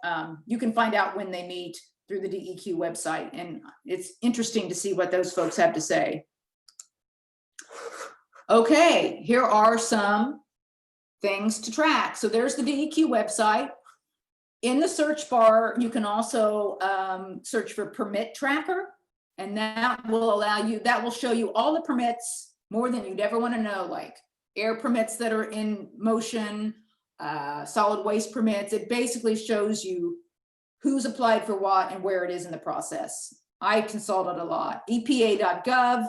you can find out when they meet through the DEQ website. And it's interesting to see what those folks have to say. Okay, here are some things to track. So there's the DEQ website. In the search bar, you can also search for permit tracker, and that will show you all the permits, more than you'd ever want to know, like air permits that are in motion, solid waste permits. It basically shows you who's applied for what and where it is in the process. I consulted a lot. EPA.gov,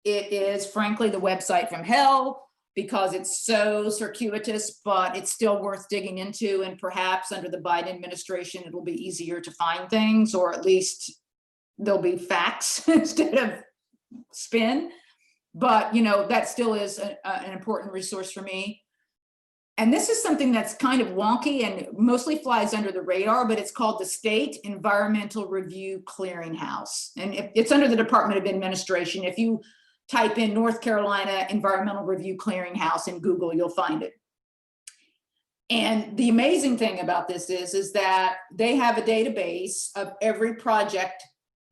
it is frankly the website from hell because it's so circuitous, but it's still worth digging into. And perhaps under the Biden administration, it'll be easier to find things, or at least there'll be facts instead of spin. But that still is an important resource for me. And this is something that's kind of wonky and mostly flies under the radar, but it's called the State Environmental Review Clearinghouse. And it's under the Department of Administration. If you type in North Carolina Environmental Review Clearinghouse in Google, you'll find it. And the amazing thing about this is that they have a database of every project.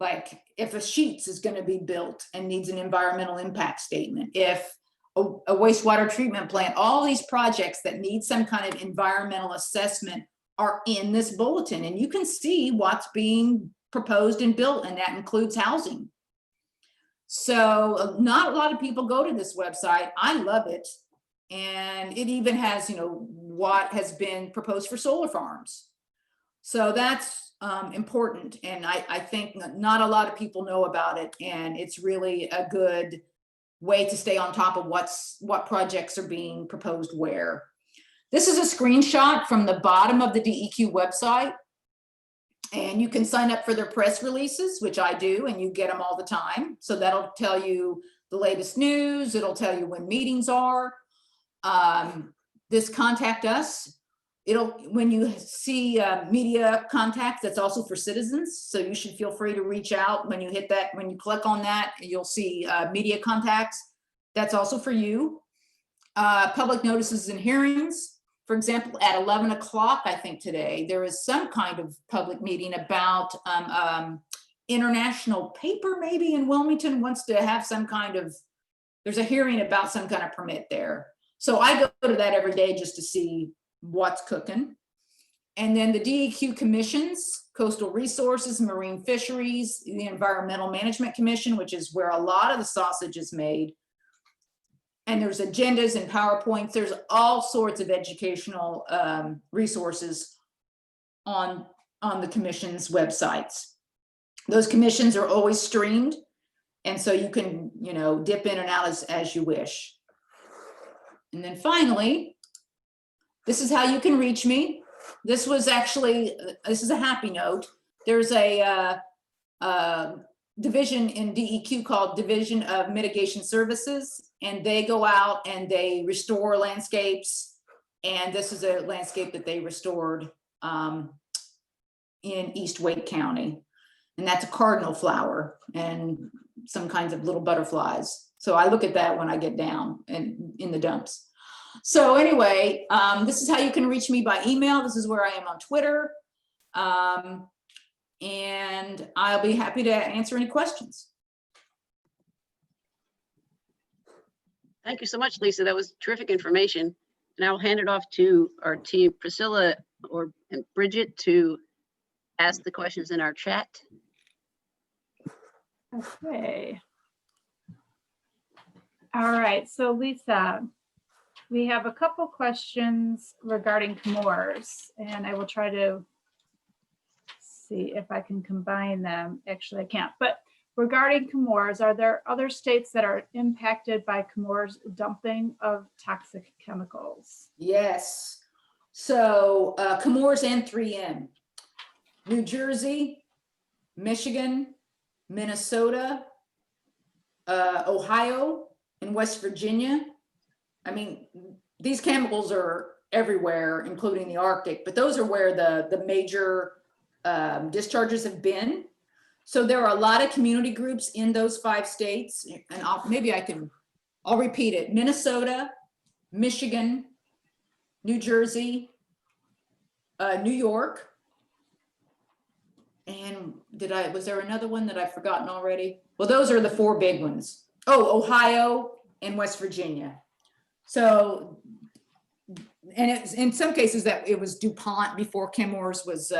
Like if a Sheets is going to be built and needs an environmental impact statement, if a wastewater treatment plant, all these projects that need some kind of environmental assessment are in this bulletin, and you can see what's being proposed and built, and that includes housing. So not a lot of people go to this website. I love it. And it even has, what has been proposed for solar farms. So that's important. And I think not a lot of people know about it. And it's really a good way to stay on top of what projects are being proposed where. This is a screenshot from the bottom of the DEQ website. And you can sign up for their press releases, which I do, and you get them all the time. So that'll tell you the latest news. It'll tell you when meetings are. This contact us. When you see media contacts, that's also for citizens. So you should feel free to reach out. When you hit that, when you click on that, you'll see media contacts. That's also for you. Public notices and hearings. For example, at 11 o'clock, I think today, there is some kind of public meeting about international paper, maybe in Wilmington wants to have some kind of, there's a hearing about some kind of permit there. So I go to that every day just to see what's cooking. And then the DEQ commissions, Coastal Resources, Marine Fisheries, the Environmental Management Commission, which is where a lot of the sausage is made. And there's agendas and PowerPoints. There's all sorts of educational resources on the commission's websites. Those commissions are always streamed. And so you can, dip in and out as you wish. And then finally, this is how you can reach me. This is a happy note. There's a division in DEQ called Division of Mitigation Services, and they go out and they restore landscapes. And this is a landscape that they restored in East Wake County. And that's a cardinal flower and some kinds of little butterflies. So I look at that when I get down and in the dumps. So anyway, this is how you can reach me by email. This is where I am on Twitter. And I'll be happy to answer any questions.
Thank you so much, Lisa. That was terrific information. And I'll hand it off to our team, Priscilla and Bridget, to ask the questions in our chat.
Okay. All right, so Lisa, we have a couple questions regarding Comores, and I will try to see if I can combine them. Actually, I can't, but regarding Comores, are there other states that are impacted by Comores dumping of toxic chemicals?
Yes. So Comores and 3M, New Jersey, Michigan, Minnesota, Ohio, and West Virginia. I mean, these chemicals are everywhere, including the Arctic, but those are where the major discharges have been. So there are a lot of community groups in those 5 states, and I'll repeat it: Minnesota, Michigan, New Jersey, New York. And was there another one that I've forgotten already? Well, those are the 4 big ones. Oh, Ohio and West Virginia. So, and it's in some cases that it was DuPont before Chemours was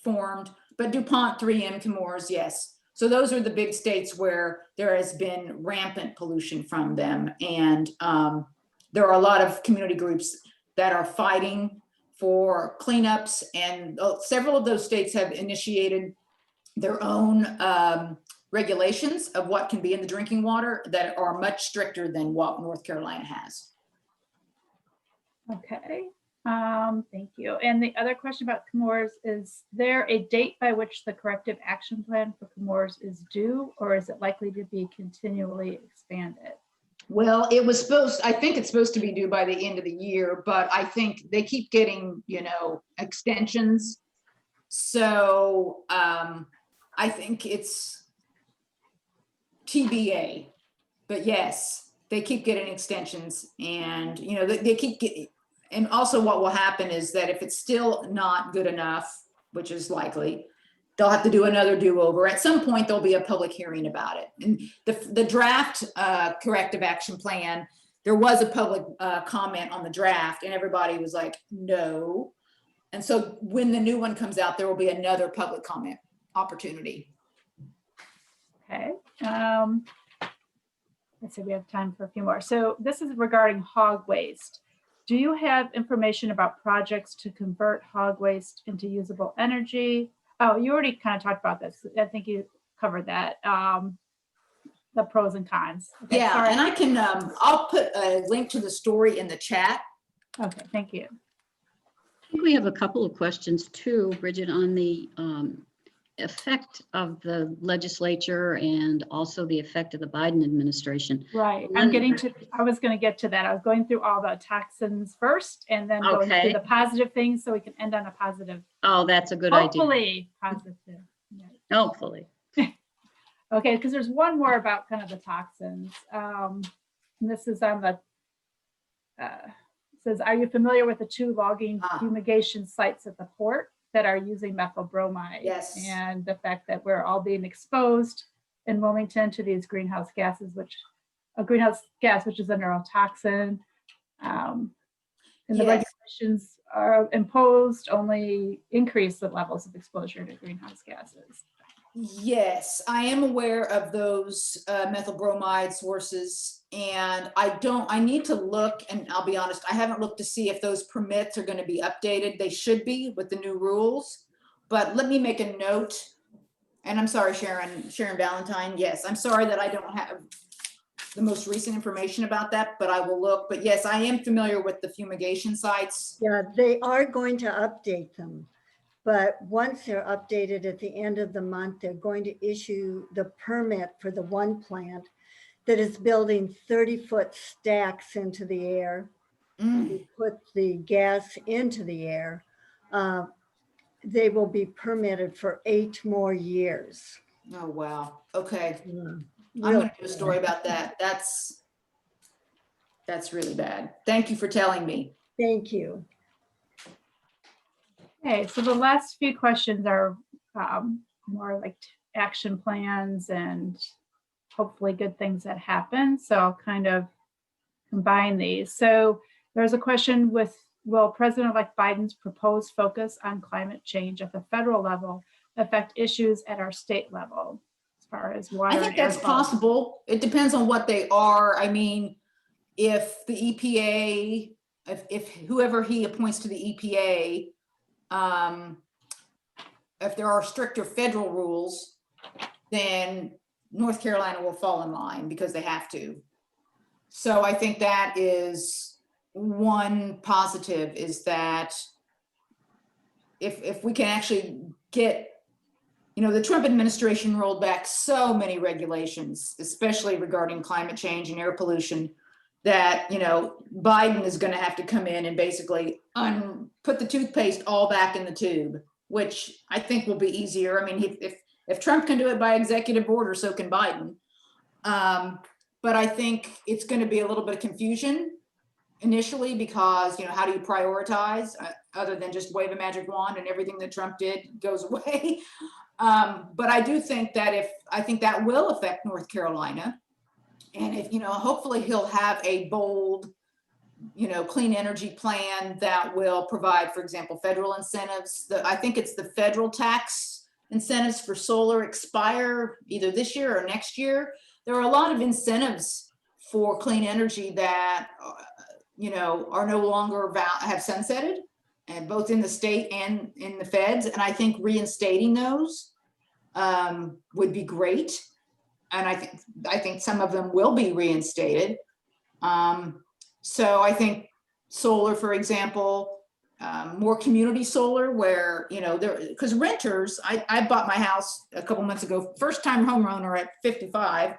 formed, but DuPont, 3M, Chemours, yes. So those are the big states where there has been rampant pollution from them. And there are a lot of community groups that are fighting for cleanups, and several of those states have initiated their own regulations of what can be in the drinking water that are much stricter than what North Carolina has.
Okay, thank you. And the other question about Comores, is there a date by which the corrective action plan for Comores is due, or is it likely to be continually expanded?
Well, I think it's supposed to be due by the end of the year, but I think they keep getting, extensions. So I think it's TBA, but yes, they keep getting extensions, and, they keep getting, and also what will happen is that if it's still not good enough, which is likely, they'll have to do another do-over. At some point, there'll be a public hearing about it. And the draft corrective action plan, there was a public comment on the draft, and everybody was like, no. And so when the new one comes out, there will be another public comment opportunity.
Okay. Let's see, we have time for a few more. So this is regarding hog waste. Do you have information about projects to convert hog waste into usable energy? Oh, you already kind of talked about this. I think you covered that, the pros and cons. Okay,
Yeah,
sorry.
and I can, I'll put a link to the story in the chat.
Okay, thank you.
I think we have a couple of questions too, Bridget, on the effect of the legislature and also the effect of the Biden administration.
Right,
One-
I was going to get to that. I was going through all the toxins first and then going
Okay.
through the positive things so we can end on a positive,
Oh, that's a good idea.
hopefully positive. Yeah.
Hopefully.
Okay, because there's one more about kind of the toxins. And this is on the, says, are you familiar with the 2 logging fumigation sites at the port that are using methyl bromide?
Yes.
And the fact that we're all being exposed in Wilmington to these greenhouse gases, which a greenhouse gas, which is a neurotoxin. And the
Yes.
regulations are imposed only increase the levels of exposure to greenhouse gases.
Yes, I am aware of those methyl bromide sources, and I need to look, and I'll be honest, I haven't looked to see if those permits are going to be updated. They should be with the new rules, but let me make a note And I'm sorry, Sharon Valentine. Yes, I'm sorry that I don't have the most recent information about that, but I will look. But yes, I am familiar with the fumigation sites.
Yeah, they are going to update them. But once they're updated at the end of the month, they're going to issue the permit for the one plant that is building 30-foot stacks into the air.
Mm,
To put the gas into the air. They will be permitted for 8 more years.
oh, wow. Okay.
Yeah,
I'm
real
going to do a story about that. That's really bad. Thank you for telling me.
Thank you.
Okay, so the last few questions are more like action plans and hopefully good things that happen. So I'll kind of combine these. So there's a question with, will President-elect Biden's proposed focus on climate change at the federal level affect issues at our state level as far as water?
I think
and air
that's
quality?
possible. It depends on what they are. I mean, if the EPA, if whoever he appoints to the EPA, if there are stricter federal rules, then North Carolina will fall in line because they have to. So I think that is one positive, is that if we can actually get, the Trump administration rolled back so many regulations, especially regarding climate change and air pollution, that, Biden is going to have to come in and basically put the toothpaste all back in the tube, which I think will be easier. I mean, if Trump can do it by executive order, so can Biden. But I think it's going to be a little bit of confusion initially because, how do you prioritize other than just wave a magic wand and everything that Trump did goes away? But I do think that I think that will affect North Carolina. And if, hopefully he'll have a bold, clean energy plan that will provide, for example, federal incentives. I think it's the federal tax incentives for solar expire either this year or next year. There are a lot of incentives for clean energy that, are no longer have sunsetted, and both in the state and in the feds. And I think reinstating those would be great. And I think some of them will be reinstated. So I think solar, for example, more community solar where, because renters, I bought my house a couple months ago, first time homeowner at 55.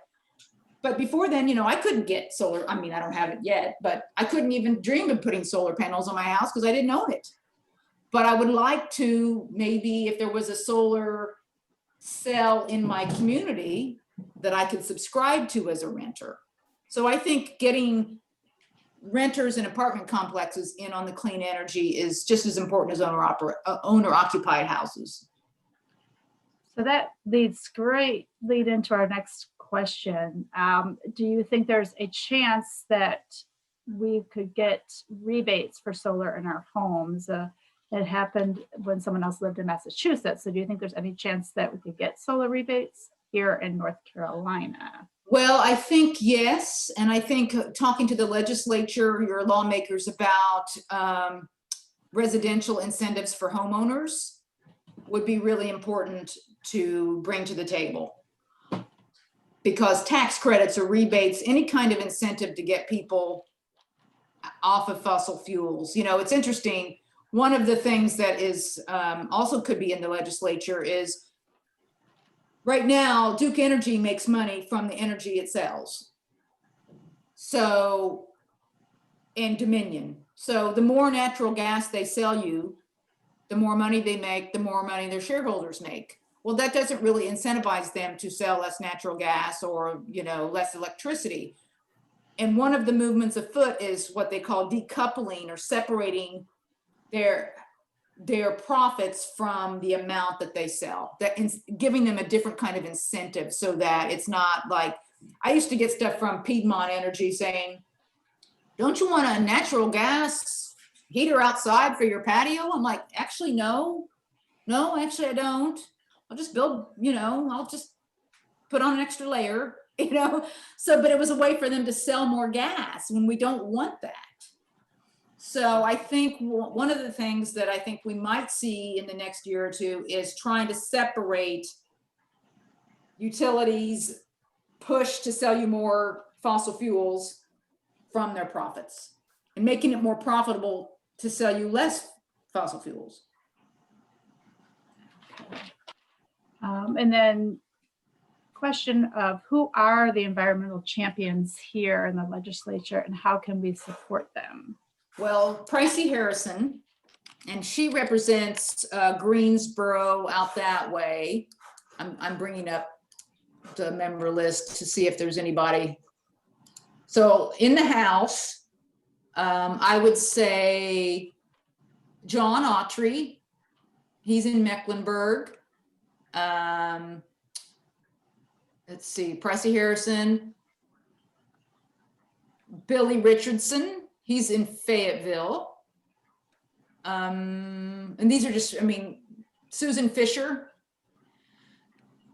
But before then, I couldn't get solar. I mean, I don't have it yet, but I couldn't even dream of putting solar panels on my house because I didn't own it. But I would like to, maybe if there was a solar cell in my community that I could subscribe to as a renter. So I think getting renters and apartment complexes in on the clean energy is just as important as owner occupied houses.
So that lead into our next question. Do you think there's a chance that we could get rebates for solar in our homes? It happened when someone else lived in Massachusetts. So do you think there's any chance that we could get solar rebates here in North Carolina?
Well, I think yes. And I think talking to the legislature, your lawmakers about residential incentives for homeowners would be really important to bring to the table. Because tax credits or rebates, any kind of incentive to get people off of fossil fuels. It's interesting. One of the things that is also could be in the legislature is right now, Duke Energy makes money from the energy it sells. So, in Dominion. So the more natural gas they sell you, the more money they make, the more money their shareholders make. Well, that doesn't really incentivize them to sell less natural gas or, less electricity. And one of the movements afoot is what they call decoupling or separating their profits from the amount that they sell, giving them a different kind of incentive so that it's not like, I used to get stuff from Piedmont Energy saying, don't you want a natural gas heater outside for your patio? I'm like, actually, no, actually I don't. I'll just build, I'll just put on an extra layer, So, but it was a way for them to sell more gas when we don't want that. So I think one of the things that I think we might see in the next year or two is trying to separate utilities push to sell you more fossil fuels from their profits and making it more profitable to sell you less fossil fuels.
And then question of who are the environmental champions here in the legislature and how can we support them?
Well, Pricey Harrison, and she represents Greensboro out that way. I'm bringing up the member list to see if there's anybody. So in the House, I would say John Autry, he's in Mecklenburg. Let's see, Pricey Harrison, Billy Richardson, he's in Fayetteville. And these are just, I mean, Susan Fisher.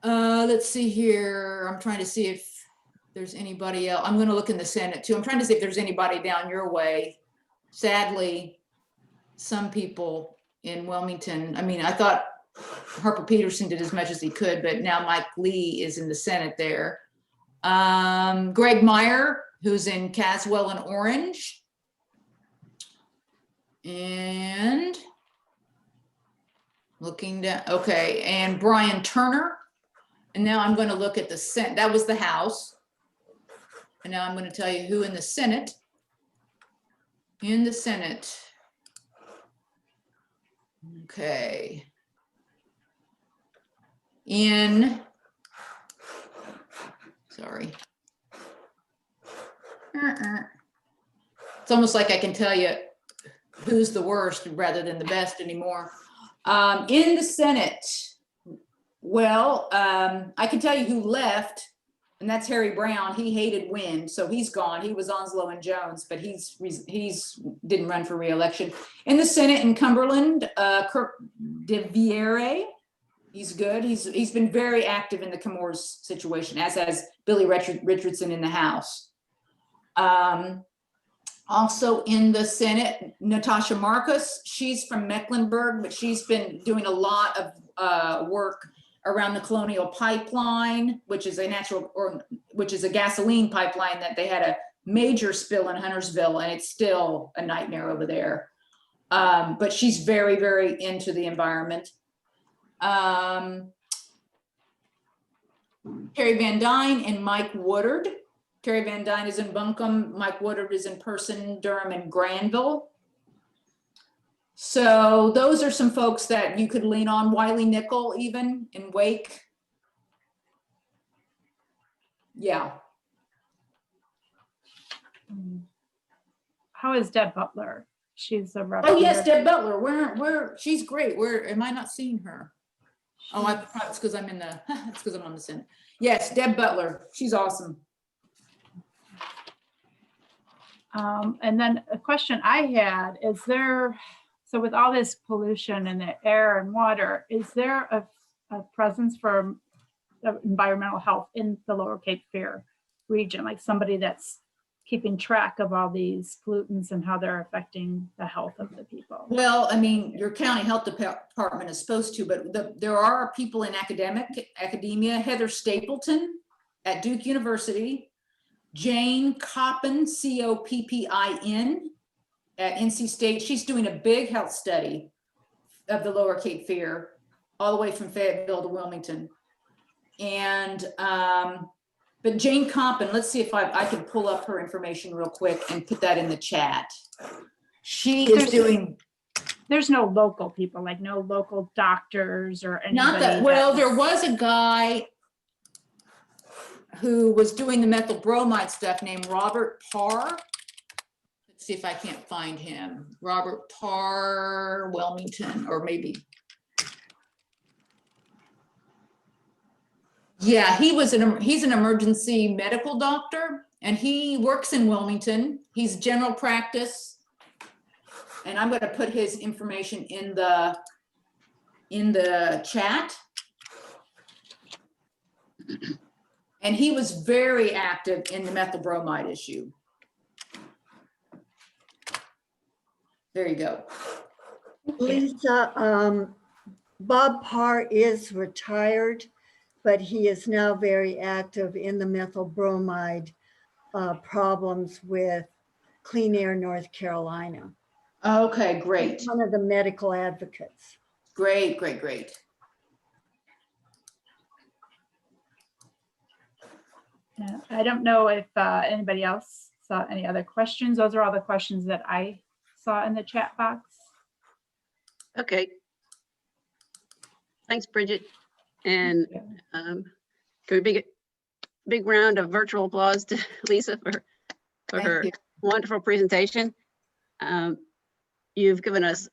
Let's see here. I'm trying to see if there's anybody else. I'm going to look in the Senate too. I'm trying to see if there's anybody down your way. Sadly, some people in Wilmington, I mean, I thought Harper Peterson did as much as he could, but now Mike Lee is in the Senate there. Greg Meyer, who's in Caswell and Orange. And looking down, okay, and Brian Turner. And now I'm going to look at the Senate. That was the House. And now I'm going to tell you who in the Senate. In the Senate. Okay. Sorry. It's almost like I can tell you who's the worst rather than the best anymore. In the Senate, well, I can tell you who left, and that's Harry Brown. He hated wind, so he's gone. He was Onslow and Jones, but he's didn't run for re-election. In the Senate in Cumberland, Kirk DeViere, he's good. He's been very active in the Comores situation, as has Billy Richardson in the House. Also in the Senate, Natasha Marcus, she's from Mecklenburg, but she's been doing a lot of work around the Colonial Pipeline, which is a gasoline pipeline that they had a major spill in Huntersville, and it's still a nightmare over there. But she's very, very into the environment. Terry Van Dyne and Mike Woodard. Terry Van Dyne is in Buncombe, Mike Woodard is in Person, Durham, and Granville. So those are some folks that you could lean on. Wiley Nickel, even in Wake. Yeah.
How is Deb Butler? She's a rep.
Oh yes, Deb Butler. Where she's great. Where am I not seeing her? Oh, it's because I'm in the. It's because I'm on the Senate. Yes, Deb Butler. She's awesome.
And then a question I had is so with all this pollution in the air and water, is there a presence for environmental health in the Lower Cape Fear region, like somebody that's keeping track of all these pollutants and how they're affecting the health of the people?
Well, I mean, your county health department is supposed to, but there are people in academia, Heather Stapleton at Duke University, Jane Coppin, Coppin at NC State. She's doing a big health study of the Lower Cape Fear, all the way from Fayetteville to Wilmington. And, but Jane Coppin, let's see if I can pull up her information real quick and put that in the chat. She is doing.
There's no local people, like no local doctors or anybody.
Not that, well, there was a guy who was doing the methyl bromide stuff named Robert Parr. Let's see if I can't find him. Robert Parr, Wilmington, or maybe. Yeah, he's an emergency medical doctor, and he works in Wilmington. He's general practice, and I'm going to put his information in the chat. And he was very active in the methyl bromide issue. There you go.
Lisa, Bob Parr is retired, but he is now very active in the methyl bromide problems with Clean Air North Carolina.
Okay, great,
He's one of the medical advocates.
great, great, great.
Yeah, I don't know if anybody else saw any other questions. Those are all the questions that I saw in the chat box.
Okay. Thanks, Bridget. And
Yeah.
can we big round of virtual applause to Lisa for
Thank
her
you.
wonderful presentation. You've given us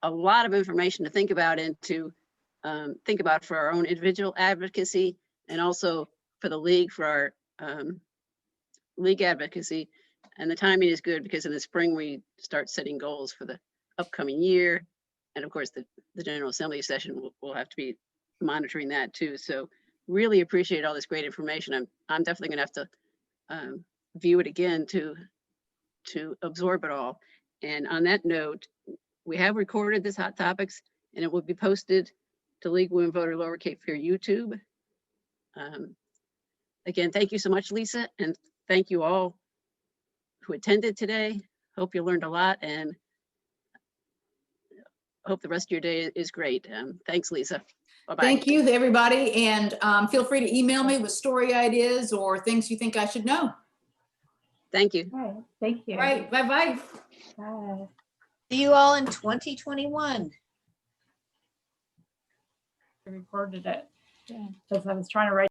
a lot of information to think about and to think about for our own individual advocacy and also for the league, for our league advocacy. And the timing is good because in the spring we start setting goals for the upcoming year. And of course, the General Assembly session will have to be monitoring that too. So really appreciate all this great information. I'm definitely gonna have to view it again to absorb it all. And on that note, we have recorded this Hot Topics and it will be posted to League Women Voter Lower Cape Fear YouTube. Again, thank you so much, Lisa, and thank you all who attended today. Hope you learned a lot and hope the rest of your day is great. Thanks, Lisa. Bye-bye.
Thank you, everybody, and feel free to email me with story ideas or things you think I should know.
Thank you.
All right, thank you.
All right, bye-bye.
Bye.
See you all in 2021.
I recorded it. Yeah, because I was trying to write